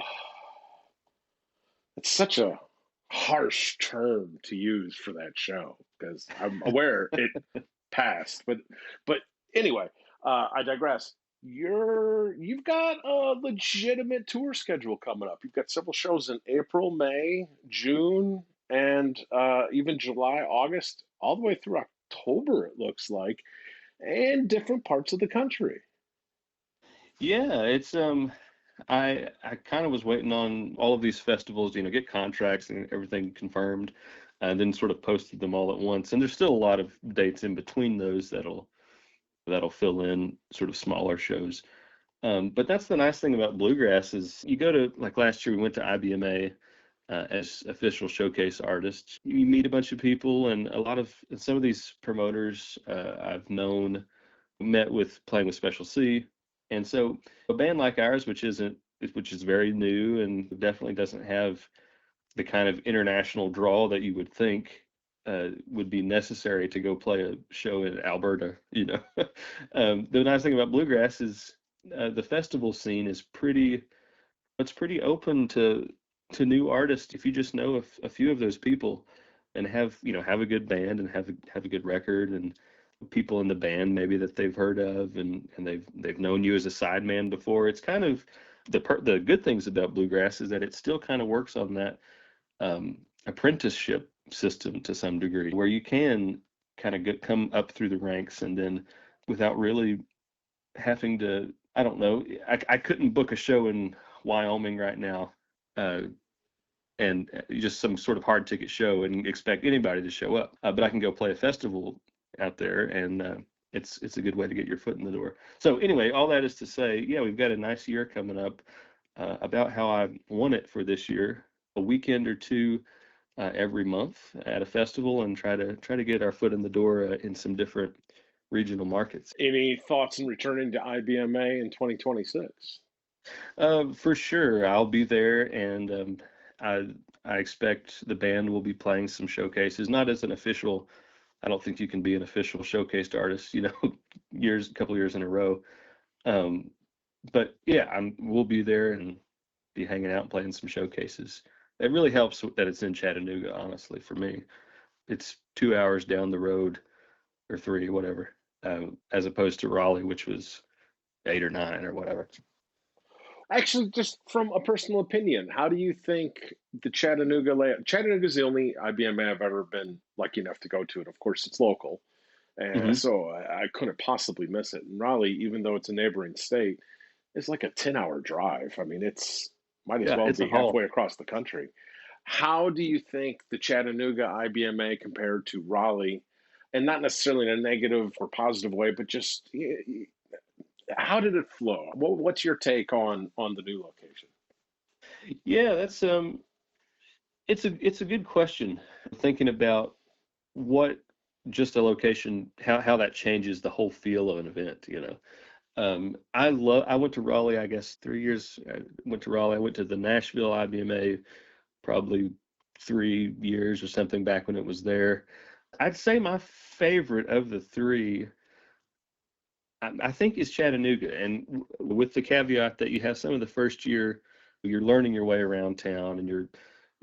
it's such a harsh term to use for that show because I'm aware it passed. But anyway, I digress. You've got a legitimate tour schedule coming up. You've got several shows in April, May, June, and even July, August, all the way through October, it looks like, and different parts of the country. Yeah, it's I kind of was waiting on all of these festivals, you know, get contracts and everything confirmed, and then sort of posted them all at once. And there's still a lot of dates in between those that'll fill in sort of smaller shows. But that's the nice thing about Bluegrass is you go to, like last year we went to IBMA as official showcase artists. You meet a bunch of people, and some of these promoters I've met with playing with Special C. And so a band like ours, which is very new and definitely doesn't have the kind of international draw that you would think would be necessary to go play a show in Alberta, you know. The nice thing about Bluegrass is the festival scene is pretty open to new artists if you just know a few of those people and have a good band and have a good record, and people in the band maybe that they've heard of, and they've known you as a sideman before. It's kind of the good things about Bluegrass is that it still kind of works on that apprenticeship system to some degree, where you can kind of come up through the ranks, and then without really having to, I don't know, I couldn't book a show in Wyoming right now, and just some sort of hard ticket show and expect anybody to show up, but I can go play a festival out there, and it's a good way to get your foot in the door. So anyway, all that is to say, yeah, we've got a nice year coming up. About how I want it for this year, a weekend or two every month at a festival, and try to get our foot in the door in some different regional markets. Any thoughts on returning to IBMA in 2026? For sure, I'll be there, and I expect the band will be playing some showcases, not as an official. I don't think you can be an official showcased artist, you know, a couple years in a row. But yeah, we'll be there and be hanging out and playing some showcases. It really helps that it's in Chattanooga, honestly, for me. It's 2 hours down the road, or 3, whatever, as opposed to Raleigh, which was 8 or 9 or whatever. Actually, just from a personal opinion, how do you think the Chattanooga layout? Chattanooga is the only IBMA I've ever been lucky enough to go to, and of course, it's local, and Hmm. so I couldn't possibly miss it. And Raleigh, even though it's a neighboring state, is like a 10-hour drive. I mean, it's might as Yeah, well it's a be haul. halfway across the country. How do you think the Chattanooga IBMA compared to Raleigh, and not necessarily in a negative or positive way, but just how did it flow? What's your take on the new location? Yeah, that's it's a good question. Thinking about what just a location, how that changes the whole feel of an event, you know. I went to Raleigh, I guess 3 years. I went to Raleigh. I went to the Nashville IBMA probably 3 years or something back when it was there. I'd say my favorite of the three, I think, is Chattanooga, and with the caveat that you have some of the first year, you're learning your way around town, and you're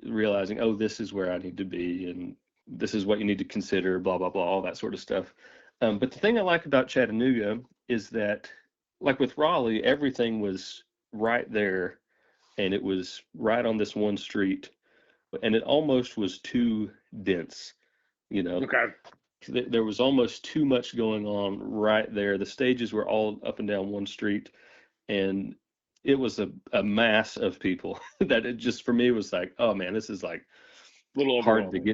realizing, oh, this is where I need to be, and this is what you need to consider, blah blah blah, all that sort of stuff. But the thing I like about Chattanooga is that, like with Raleigh, everything was right there, and it was right on this one street, and it almost was too dense, you know. Okay. There was almost too much going on right there. The stages were all up and down one street, and it was a mass of people that it just, for me, was like, oh man, this is like A little overwhelming.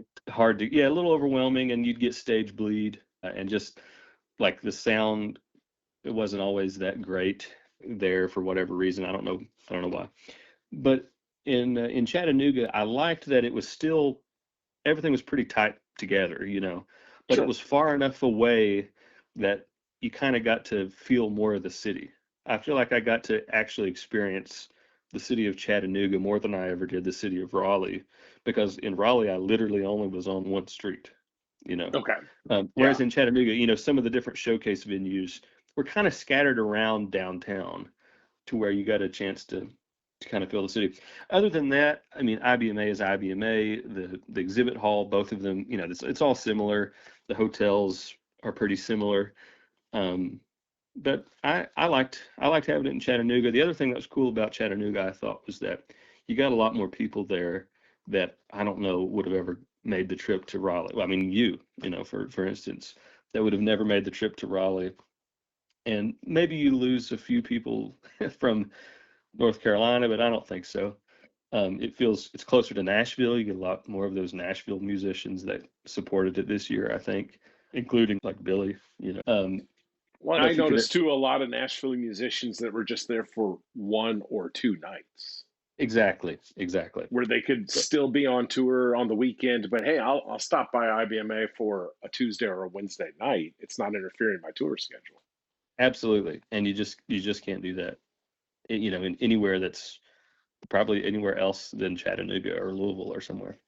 yeah, a little overwhelming, and you'd get stage bleed, and just like the sound, it wasn't always that great there for whatever reason. I don't know why. But in Chattanooga, I liked that it was still, everything was pretty tight together, you know, but it Sure. was far enough away that you kind of got to feel more of the city. I feel like I got to actually experience the city of Chattanooga more than I ever did the city of Raleigh, because in Raleigh I literally only was on one street, you know. Okay. Yeah. Whereas in Chattanooga, you know, some of the different showcase venues were kind of scattered around downtown, to where you got a chance to kind of feel the city. Other than that, I mean, IBMA is IBMA. The exhibit hall, both of them, you know, it's all similar. The hotels are pretty similar. Um, but I liked having it in Chattanooga. The other thing that was cool about Chattanooga, I thought, was that you got a lot more people there that I don't know would have ever made the trip to Raleigh. Well, I mean, you know, for instance, that would have never made the trip to Raleigh. And maybe you lose a few people from North Carolina, but I don't think so. It's closer to Nashville. You get a lot more of those Nashville musicians that supported it this year, I think, including like Billy. You know, Well, I and don't know I if you could. noticed too a lot of Nashville musicians that were just there for 1 or 2 nights, Exactly. where they could So, still be on tour on the weekend. But hey, I'll stop by IBMA for a Tuesday or a Wednesday night. It's not interfering in my tour schedule. absolutely, and you just can't do that. You know, in anywhere that's probably anywhere else than Chattanooga or Louisville or somewhere.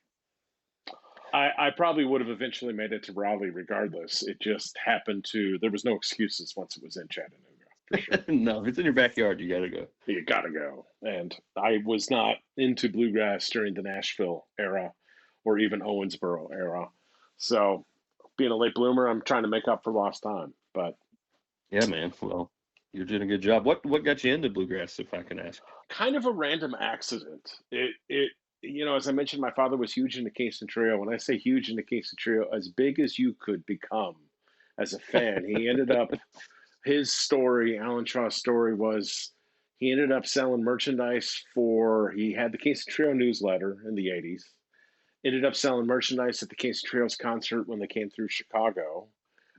I probably would have eventually made it to Raleigh regardless. It just happened to, there was no excuses once it was in Chattanooga, for sure. No, if it's in your backyard, you gotta go. You gotta go. And I was not into bluegrass during the Nashville era or even Owensboro era. So being a late bloomer, I'm trying to make up for lost time. But Yeah, man. Well, you're doing a good job. What got you into bluegrass, if I can ask? kind of a random accident. As I mentioned, my father was huge into Kingston Trio. When I say huge into Kingston Trio, as big as you could become as a fan. He ended up, his story, Alan Shaw's story was he ended up selling merchandise he had the Kingston Trio newsletter in the 80s, ended up selling merchandise at the Kingston Trio's concert when they came through Chicago.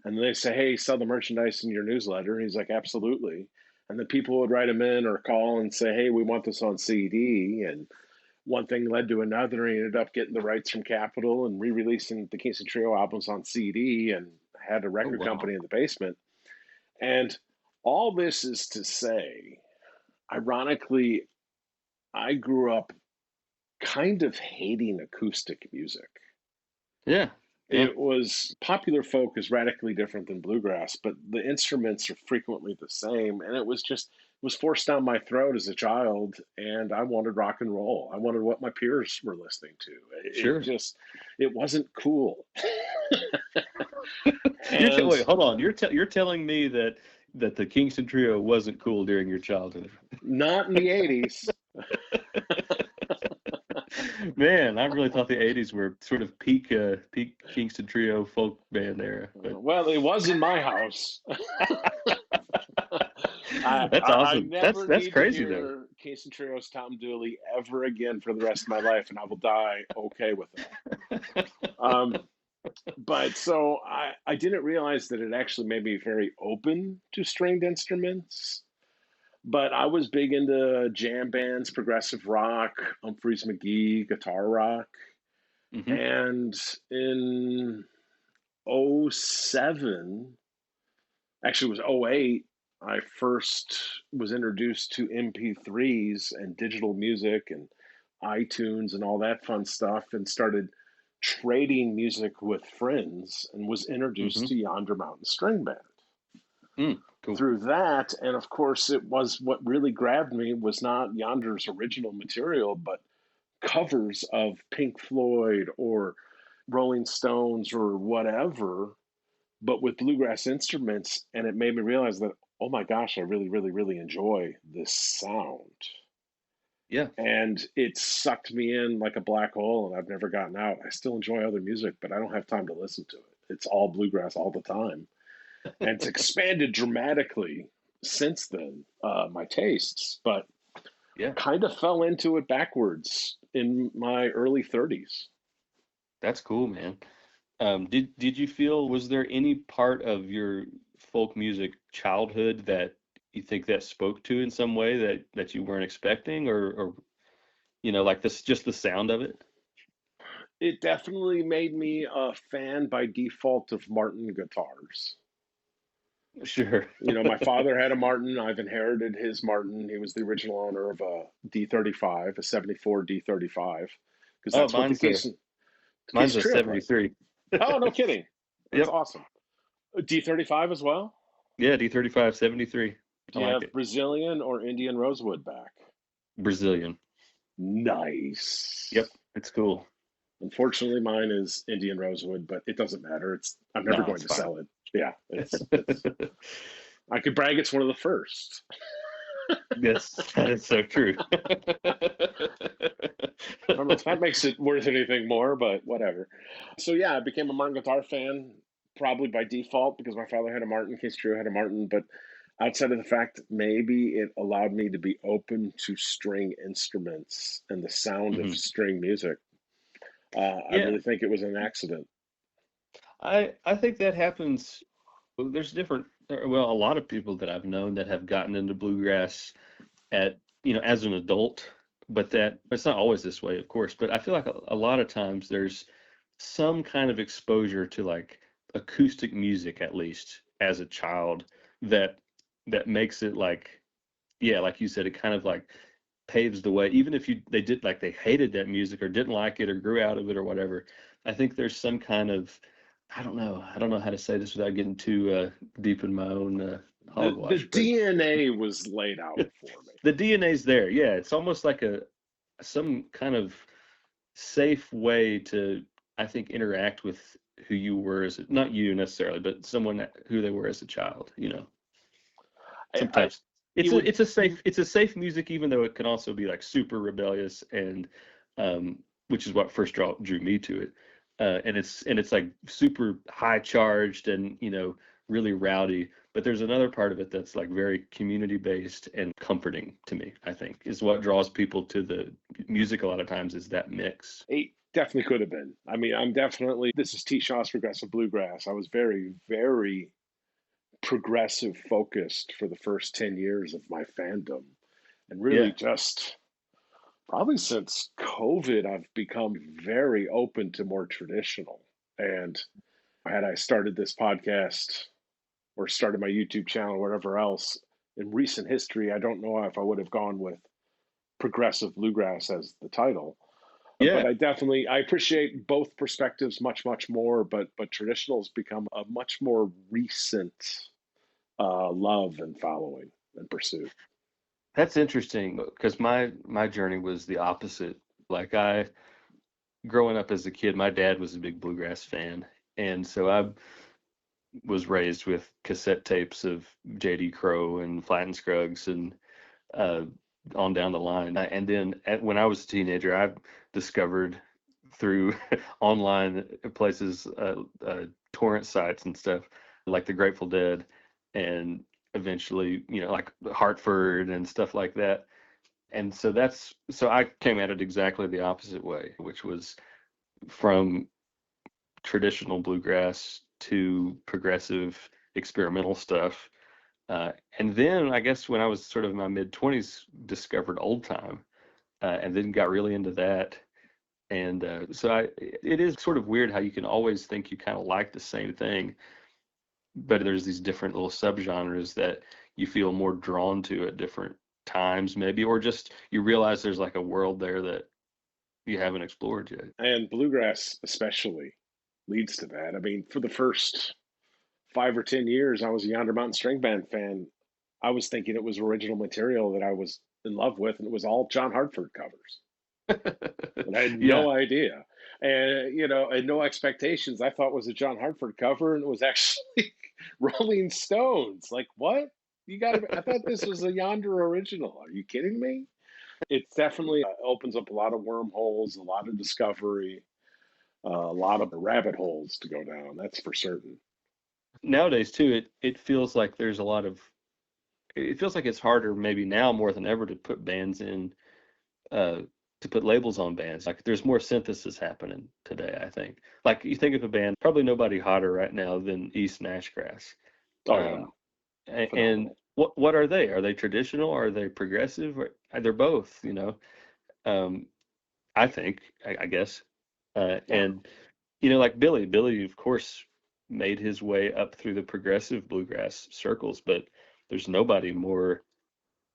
And they say, hey, sell the merchandise in your newsletter. And he's like, absolutely. And then people would write him in or call and say, hey, we want this on CD. And one thing led to another. He ended up getting the rights from Capitol and re-releasing the Kingston Trio albums on CD and had a Oh record wow. company in the basement. And all this is to say, ironically, I grew up kind of hating acoustic music. Yeah. Yeah. It was popular folk is radically different than bluegrass, but the instruments are frequently the same. And it was forced down my throat as a child. And I wanted rock and roll. I wanted what my peers were listening to. Sure. It wasn't cool. You're And wait, hold on. You're telling me that that the Kingston Trio wasn't cool during your childhood. Not in the 80s. Man, I really thought the 80s were sort of peak Kingston Trio folk band era. But Well, it was in my house. that's I awesome. never That's need crazy to though. hear Kingston Trio's Tom Dooley ever again for the rest of my life, and I will die okay with that. But so I didn't realize that it actually made me very open to stringed instruments. But I was big into jam bands, progressive rock, Humphreys McGee, guitar rock. Mhm. And in '07, actually it was '08, I first was introduced to MP3s and digital music and iTunes and all that fun stuff, and started trading music with friends, and was introduced Mhm. to Yonder Mountain String Band Cool. through that. And of course, it was what really grabbed me was not Yonder's original material, but covers of Pink Floyd or Rolling Stones or whatever, but with bluegrass instruments. And it made me realize that, oh my gosh, I really, really, really enjoy this sound. Yeah. And it sucked me in like a black hole, and I've never gotten out. I still enjoy other music, but I don't have time to listen to it. It's all bluegrass all the time. And it's expanded dramatically since then, my tastes, but Yeah. kind of fell into it backwards in my early 30s. That's cool, man. Did you feel, was there any part of your folk music childhood that you think that spoke to in some way that you weren't expecting, or like this, just the sound of it? It definitely made me a fan by default of Martin guitars. Sure. My father had a Martin. I've inherited his Martin. He was the original owner of a D35, a 74 D35, because Oh, that's what the mine's Kingston a Trio played. 73. Oh, no kidding. That's Yep. awesome. A D35 as well? Yeah, D35 73. Do I you like have it. Brazilian or Indian rosewood back? Brazilian. Nice. Yep, it's cool. Unfortunately, mine is Indian rosewood, but it doesn't matter. I'm never No, going it's to fine. sell it. Yeah, I could brag it's one of the first. Yes, that is so true. I don't know if that makes it worth anything more, but whatever. So yeah, I became a Martin guitar fan probably by default because my father had a Martin, Case Trio had a Martin, but outside of the fact maybe it allowed me to be open to string instruments and the sound of Mhm. string music. I Yeah, really think it was an accident. I think that happens. There's a lot of people that I've known that have gotten into bluegrass as an adult, but that it's not always this way, of course. But I feel like a lot of times there's some kind of exposure to like acoustic music, at least as a child, that makes it like, yeah, like you said, it kind of like paves the way. Even if they hated that music or didn't like it or grew out of it or whatever. I think there's some kind of, I don't know how to say this without getting too deep in my own The hogwash, but DNA was laid out for me. the DNA's there. Yeah, it's almost like some kind of safe way to, I think, interact with who you were not you necessarily, but someone who they were as a child. Sometimes it's a safe music, even though it can also be like super rebellious, and which is what first drew me to it. And it's like super high charged and really rowdy. But there's another part of it that's like very community based and comforting to me. I think is what draws people to the music a lot of times, is that mix. It definitely could have been. I mean, this is T. Shaw's Progressive Bluegrass. I was very, very progressive focused for the first 10 years of my fandom. And really Yeah. just probably since COVID, I've become very open to more traditional. And had I started this podcast or started my YouTube channel or whatever else in recent history, I don't know if I would have gone with progressive bluegrass as the title. Yeah. But I appreciate both perspectives much, much more. But traditional has become a much more recent love and following and pursuit. That's interesting because my journey was the opposite. Like growing up as a kid, my dad was a big bluegrass fan, and so was raised with cassette tapes of J.D. Crowe and Flatt and Scruggs and uh, on down the line. And then when I was a teenager, I discovered through online places, torrent sites and stuff, like the Grateful Dead, and eventually, like Hartford and stuff like that. And so I came at it exactly the opposite way, which was from traditional bluegrass to progressive experimental stuff. And then I guess when I was sort of in my mid-20s, discovered old time, and then got really into that. And it is sort of weird how you can always think you kind of like the same thing, but there's these different little subgenres that you feel more drawn to at different times, maybe, or just you realize there's like a world there that you haven't explored yet. And bluegrass especially leads to that. I mean, for the first 5 or 10 years, I was a Yonder Mountain String Band fan. I was thinking it was original material that I was in love with, and it was all John Hartford covers. And I had Yeah. no idea. And, and no expectations. I thought it was a John Hartford cover, and it was actually Rolling Stones. Like, what? I thought this was a Yonder original. Are you kidding me? It definitely opens up a lot of wormholes, a lot of discovery, a lot of rabbit holes to go down. That's for certain. Nowadays too, it feels like there's a lot of, it feels like it's harder maybe now more than ever to put bands in, to put labels on bands. Like there's more synthesis happening today, I think. Like you think of a band, probably nobody hotter right now than East Nashgrass. Oh, yeah. And Phenomenal. what are they? Are they traditional? Are they progressive? They're both, I think, I guess. And, like Billy, of course, made his way up through the progressive bluegrass circles, but there's nobody more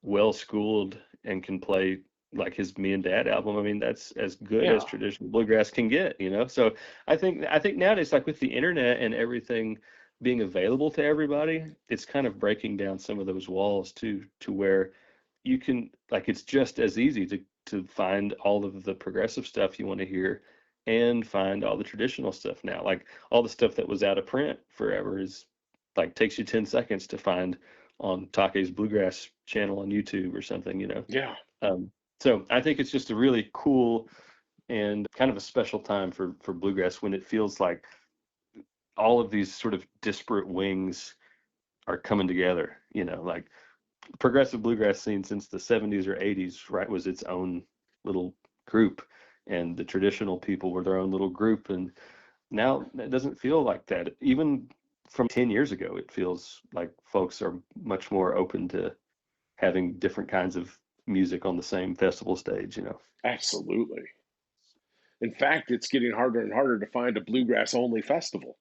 well-schooled and can play like his Me and Dad album. I mean, that's as good as Yeah. traditional bluegrass can get, So I think nowadays, like with the internet and everything being available to everybody, it's kind of breaking down some of those walls to where you can, like, it's just as easy to find all of the progressive stuff you want to hear and find all the traditional stuff now. Like all the stuff that was out of print forever is like takes you 10 seconds to find on Take's Bluegrass channel on YouTube or something, Yeah. So I think it's just a really cool and kind of a special time for bluegrass when it feels like all of these sort of disparate wings are coming together, like progressive bluegrass scene since the 70s or 80s, right, was its own little group, and the traditional people were their own little group. And now it doesn't feel like that. Even from 10 years ago, it feels like folks are much more open to having different kinds of music on the same festival stage, Absolutely. In fact, it's getting harder and harder to find a bluegrass only festival.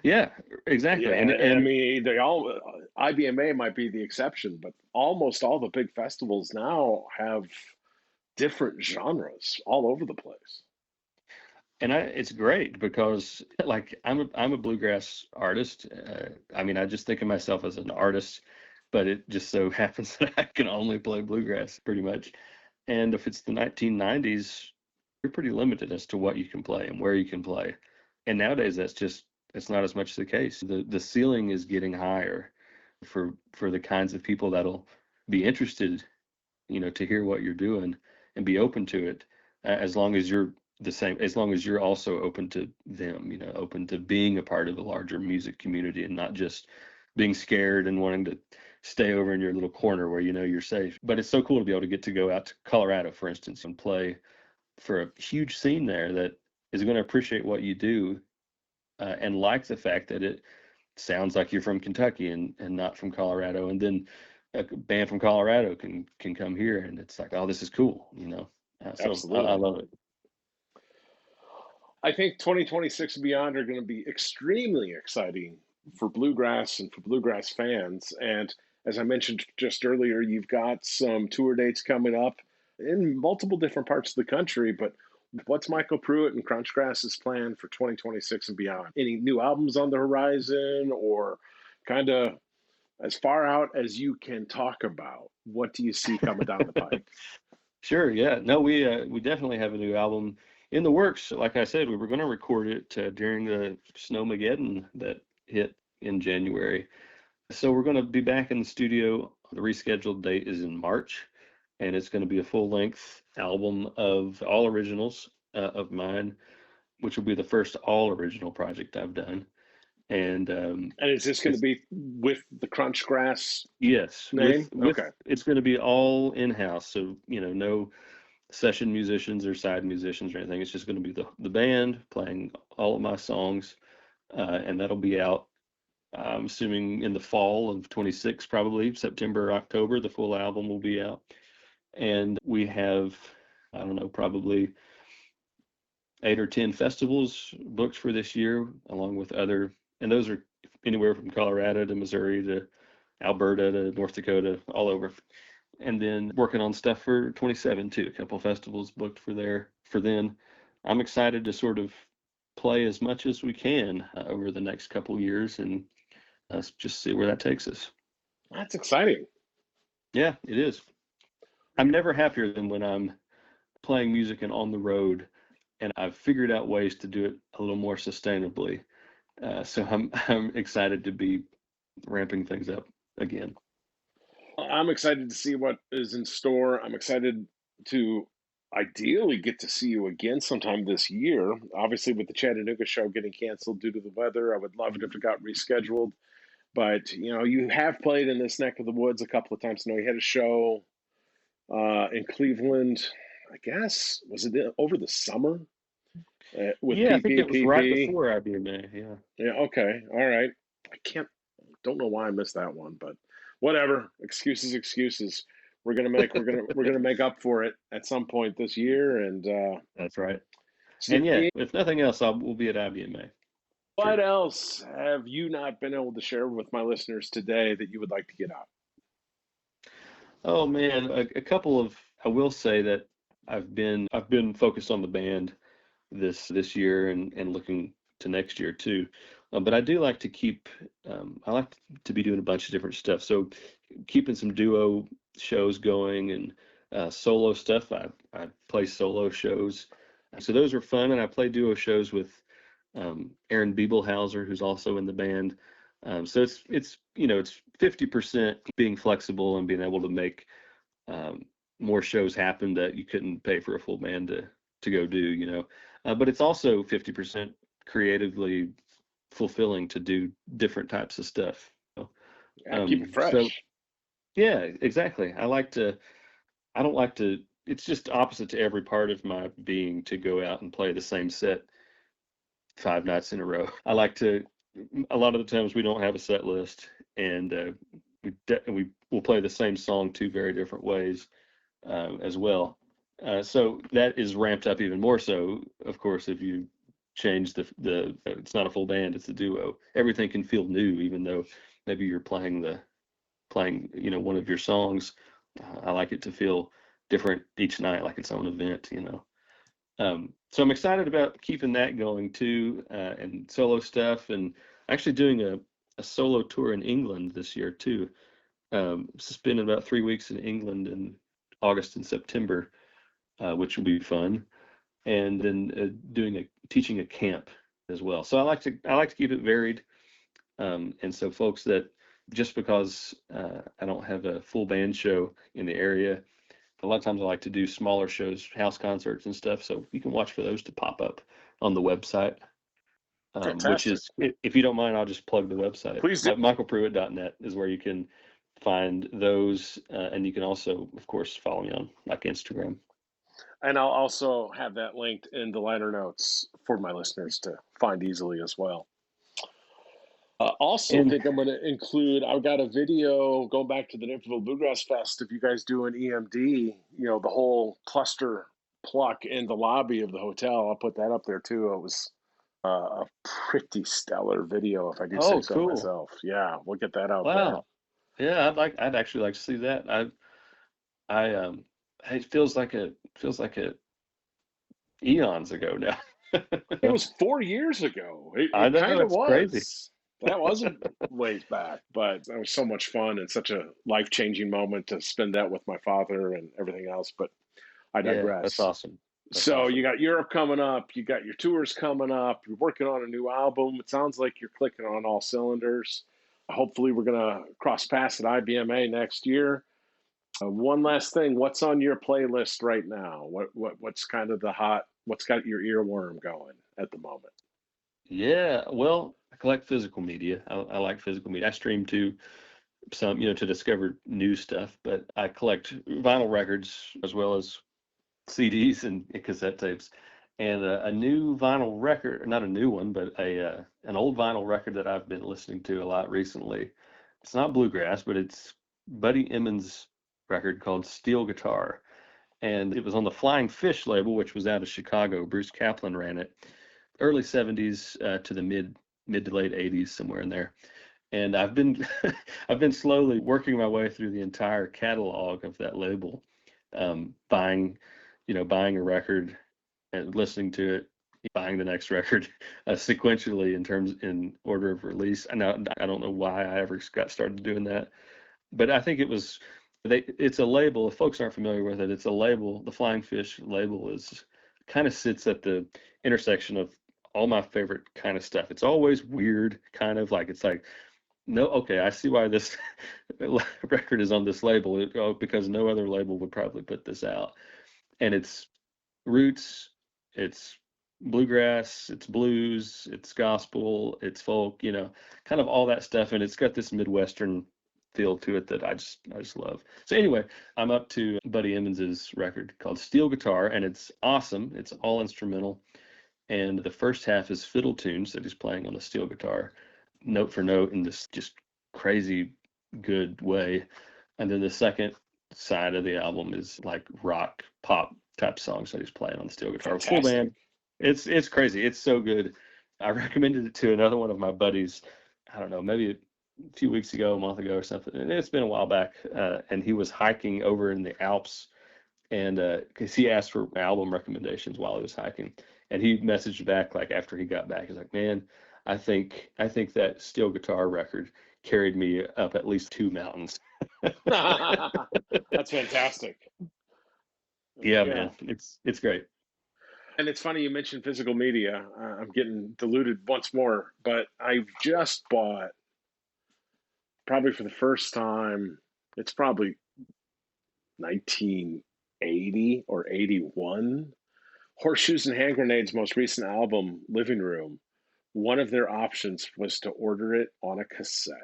Yeah, exactly. Yeah, And I mean, they all IBMA might be the exception, but almost all the big festivals now have different genres all over the place. it's great because like I'm a bluegrass artist. I mean, I just think of myself as an artist, but it just so happens that I can only play bluegrass pretty much. And if it's the 1990s, you're pretty limited as to what you can play and where you can play. And nowadays, it's not as much the case. The ceiling is getting higher for the kinds of people that'll be interested, to hear what you're doing and be open to it, as long as you're the same, as long as you're also open to them, open to being a part of the larger music community and not just being scared and wanting to stay over in your little corner where you're safe. But it's so cool to be able to get to go out to Colorado, for instance, and play for a huge scene there that is going to appreciate what you do, and like the fact that it sounds like you're from Kentucky and not from Colorado. And then a band from Colorado can come here and it's like, oh, this is cool, so Absolutely. I love it. I think 2026 and beyond are going to be extremely exciting for bluegrass and for bluegrass fans. And as I mentioned just earlier, you've got some tour dates coming up in multiple different parts of the country. But what's Michael Prewitt and Crunchgrass's plan for 2026 and beyond? Any new albums on the horizon, or kind of as far out as you can talk about? What do you see coming down the pike? Sure, yeah. No, we definitely have a new album in the works. Like I said, we were going to record it during the Snowmageddon that hit in January. So we're going to be back in the studio. The rescheduled date is in March, and it's going to be a full-length album of all originals of mine, which will be the first all original project I've done. And is this going to be with the Crunchgrass yes, name? with it's going to be all in-house. So, no session musicians or side musicians or anything. It's just going to be the band playing all of my songs, and that'll be out, I'm assuming, in the fall of 26, probably September, October. The full album will be out. And we have, I don't know, probably 8 or 10 festivals booked for this year, along with other, and those are anywhere from Colorado to Missouri to Alberta to North Dakota, all over. And then working on stuff for 27 too. A couple festivals booked for then. I'm excited to sort of play as much as we can over the next couple years, and just see where that takes us. That's exciting. Yeah, it is. I'm never happier than when I'm playing music and on the road, and I've figured out ways to do it a little more sustainably. So I'm excited to be ramping things up again. I'm excited to see what is in store. I'm excited to ideally get to see you again sometime this year. Obviously, with the Chattanooga show getting canceled due to the weather, I would love it if it got rescheduled. But you have played in this neck of the woods a couple of times. You had a show in Cleveland. I guess was it over the summer with I think it was right PPP? before IBMA. Yeah. Yeah. Okay. All right. Don't know why I missed that one, but whatever. Excuses. We're gonna make up for it at some point this year, and that's right. And yeah, if nothing else, we'll be at IBMA. What else have you not been able to share with my listeners today that you would like to get out? Oh man, a couple of, I will say that I've been focused on the band this year and looking to next year too. But I do like to keep, I like to be doing a bunch of different stuff. So keeping some duo shows going and solo stuff. I play solo shows. So those are fun. And I play duo shows with Aaron Biebelhauser, who's also in the band. So it's 50% being flexible and being able to make more shows happen that you couldn't pay for a full band to go do, but it's also 50% creatively fulfilling to do different types of stuff. Keep it fresh. So, yeah, exactly. I don't like to, it's just opposite to every part of my being to go out and play the same set 5 nights in a row. I like to, a lot of the times we don't have a set list, and we will play the same song 2 very different ways as well. So that is ramped up even more so, of course, if you change the it's not a full band, it's a duo. Everything can feel new, even though maybe you're playing one of your songs. I like it to feel different each night, like its own event. So I'm excited about keeping that going too, and solo stuff, and actually doing a solo tour in England this year too. Spending about 3 weeks in England in August and September, which will be fun, and then teaching a camp as well. So I like to keep it varied, and so folks that, just because I don't have a full band show in the area, a lot of times I like to do smaller shows, house concerts and stuff. So you can watch for those to pop up on the website, which is, if you don't mind, I'll just plug the website. Please do. MichaelPrewitt.net is where you can find those, and you can also, of course, follow me on Instagram. And I'll also have that linked in the liner notes for my listeners to find easily as well. I think I'm going to include, I've got a video going back to the Nipperville Bluegrass Fest. If you guys do an EMD, the whole cluster pluck in the lobby of the hotel, I'll put that up there too. It was a pretty stellar video, if I do say so myself. Yeah, we'll get that out there. Yeah, I'd actually like to see that. It feels like eons ago now. It was 4 years ago. It I know, kind of was. Crazy. That wasn't ways back, but it was so much fun and such a life-changing moment to spend that with my father and everything else. But I digress. Yeah, that's awesome. So awesome. you got Europe coming up, you got your tours coming up, you're working on a new album. It sounds like you're clicking on all cylinders. Hopefully, we're gonna cross paths at IBMA next year. One last thing, what's on your playlist right now? What's kind of the hot? What's got your earworm going at the moment? Yeah, well, I collect physical media. I like physical media. I stream too, some, to discover new stuff, but I collect vinyl records as well as CDs and cassette tapes. And a new vinyl record, not a new one, but an old vinyl record that I've been listening to a lot recently. It's not Bluegrass, but it's Buddy Emmons' record called Steel Guitar. And it was on the Flying Fish label, which was out of Chicago. Bruce Kaplan ran it. Early 70s to the mid to late 80s, somewhere in there. And I've been I've been slowly working my way through the entire catalog of that label, buying a record and listening to it, buying the next record sequentially in order of release. I don't know why I ever got started doing that, but I think it's a label. If folks aren't familiar with it, it's a label. The Flying Fish label kind of sits at the intersection of all my favorite kind of stuff. It's always weird, kind of like, it's like, no, okay, I see why this record is on this label, because no other label would probably put this out. And it's roots, it's bluegrass, it's blues, it's gospel, it's folk, kind of all that stuff. And it's got this Midwestern feel to it that I just love. So anyway, I'm up to Buddy Emmons's record called Steel Guitar, and it's awesome. It's all instrumental. And the first half is fiddle tunes that he's playing on the steel guitar, note for note, in this just crazy good way. And then the second side of the album is like rock, pop type songs that he's playing on the steel guitar. Fantastic. Full band. It's crazy. It's so good. I recommended it to another one of my buddies, I don't know, maybe a few weeks ago, a month ago or something. And it's been a while back. And he was hiking over in the Alps, and because he asked for album recommendations while he was hiking. And he messaged back like after he got back. He's like, "Man, I think that steel guitar record carried me up at least 2 mountains." That's fantastic. Yeah, man, it's great. And it's funny you mentioned physical media. I'm getting diluted once more, but I've just bought, probably for the first time, it's probably 1980 or 81. Horseshoes and Hand Grenades' most recent album, Living Room. One of their options was to order it on a cassette.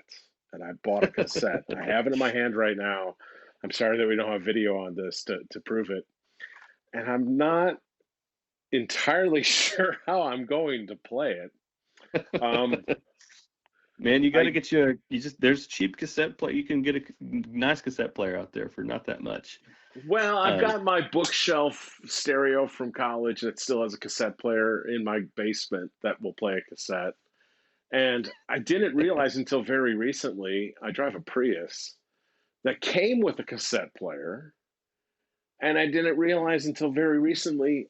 And I bought a cassette. I have it in my hand right now. I'm sorry that we don't have video on this to prove it. And I'm not entirely sure how I'm going to play it. Man, you got to get there's cheap cassette play. You can get a nice cassette player out there for not that much. Well, I've got my bookshelf stereo from college that still has a cassette player in my basement that will play a cassette. And I didn't realize until very recently, I drive a Prius that came with a cassette player. And I didn't realize until very recently,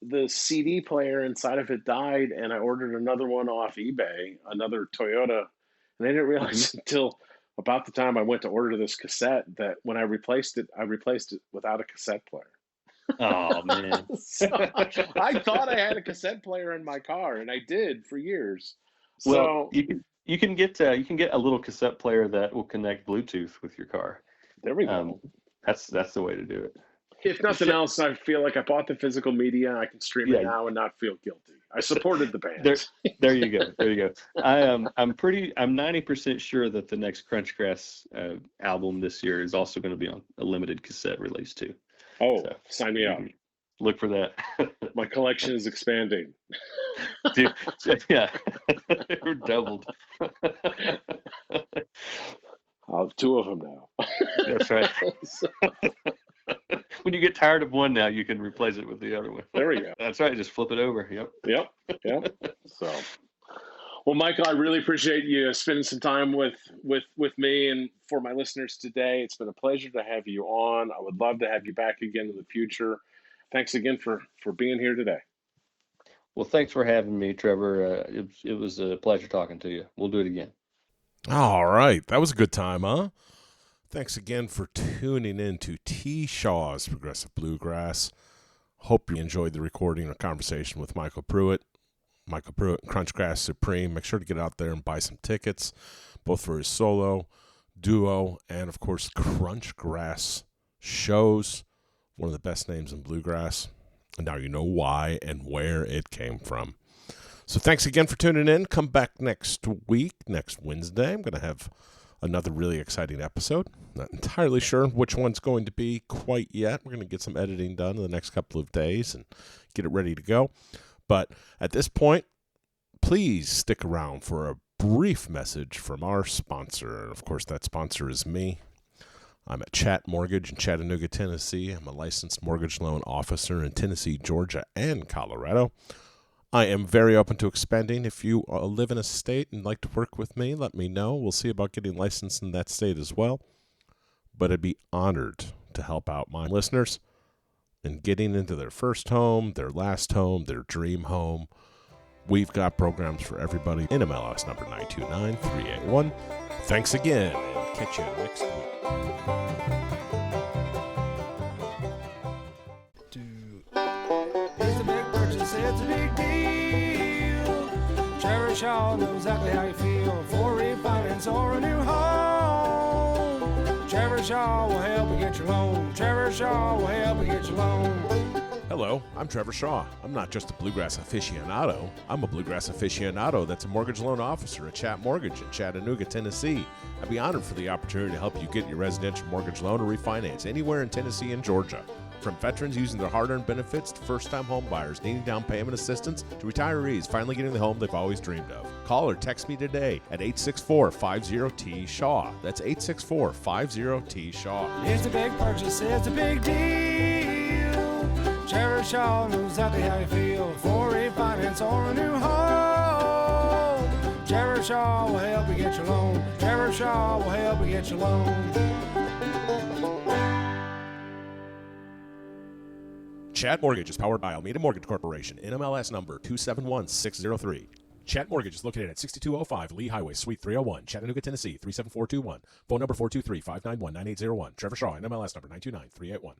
the CD player inside of it died, and I ordered another one off eBay, another Toyota. And I didn't realize until about the time I went to order this cassette that when I replaced it without a cassette player. Oh, man. So I thought I had a cassette player in my car, and I did for years. Well, So you can get a little cassette player that will connect Bluetooth with your car. there we go. That's the way to do it. If nothing else, I feel like I bought the physical media. I can stream it now and not feel guilty. I supported the band. There you go. There you go. I'm 90% sure that the next Crunchgrass album this year is also going to be on a limited cassette release too. Oh, so, sign me up. Look for that. My collection is expanding. Dude, yeah, we're doubled. I'll have 2 of them now. That's right. When you get tired of one now, you can replace it with the other one. There we go. That's right. Just flip it over. Yep. So, well, Michael, I really appreciate you spending some time with me and for my listeners today. It's been a pleasure to have you on. I would love to have you back again in the future. Thanks again for being here today. Well, thanks for having me, Trevor. It was a pleasure talking to you. We'll do it again. All right. That was a good time, huh? Thanks again for tuning in to T. Shaw's Progressive Bluegrass. Hope you enjoyed the recording or conversation with Michael Prewitt. Michael Prewitt and Crunchgrass Supreme. Make sure to get out there and buy some tickets, both for his solo, duo, and of course Crunchgrass shows. One of the best names in bluegrass. And now you know why and where it came from. So thanks again for tuning in. Come back next week, next Wednesday. I'm going to have another really exciting episode. Not entirely sure which one's going to be quite yet. We're going to get some editing done in the next couple of days and get it ready to go. But at this point, please stick around for a brief message from our sponsor. And of course, that sponsor is me. I'm at Chat Mortgage in Chattanooga, Tennessee. I'm a licensed mortgage loan officer in Tennessee, Georgia, and Colorado. I am very open to expanding. If you live in a state and like to work with me, let me know. We'll see about getting licensed in that state as well. But I'd be honored to help out my listeners in getting into their first home, their last home, their dream home. We've got programs for everybody. NMLS number 929381. Thanks again, and catch you next week. It's a big purchase, it's a big deal. Trevor Shaw knows exactly how you feel for refinance or a new home. Trevor Shaw will help you get your loan. Trevor Shaw will help you get your loan. Hello, I'm Trevor Shaw. I'm not just a bluegrass aficionado. I'm a bluegrass aficionado that's a mortgage loan officer at Chat Mortgage in Chattanooga, Tennessee. I'd be honored for the opportunity to help you get your residential mortgage loan or refinance anywhere in Tennessee and Georgia. From veterans using their hard-earned benefits to first-time home buyers needing down payment assistance to retirees finally getting the home they've always dreamed of. Call or text me today at 864-50-T-SHAW. That's 864-50-T-SHAW. It's a big purchase, it's a big deal. Trevor Shaw knows exactly how you feel for refinance or a new home. Trevor Shaw will help you get your loan. Trevor Shaw will help you get your loan. Chat Mortgage is powered by Almeida Mortgage Corporation, NMLS number 271603. Chat Mortgage is located at 6205 Lee Highway, Suite 301, Chattanooga, Tennessee 37421. Phone number 423-591-9801. Trevor Shaw, NMLS number 929381.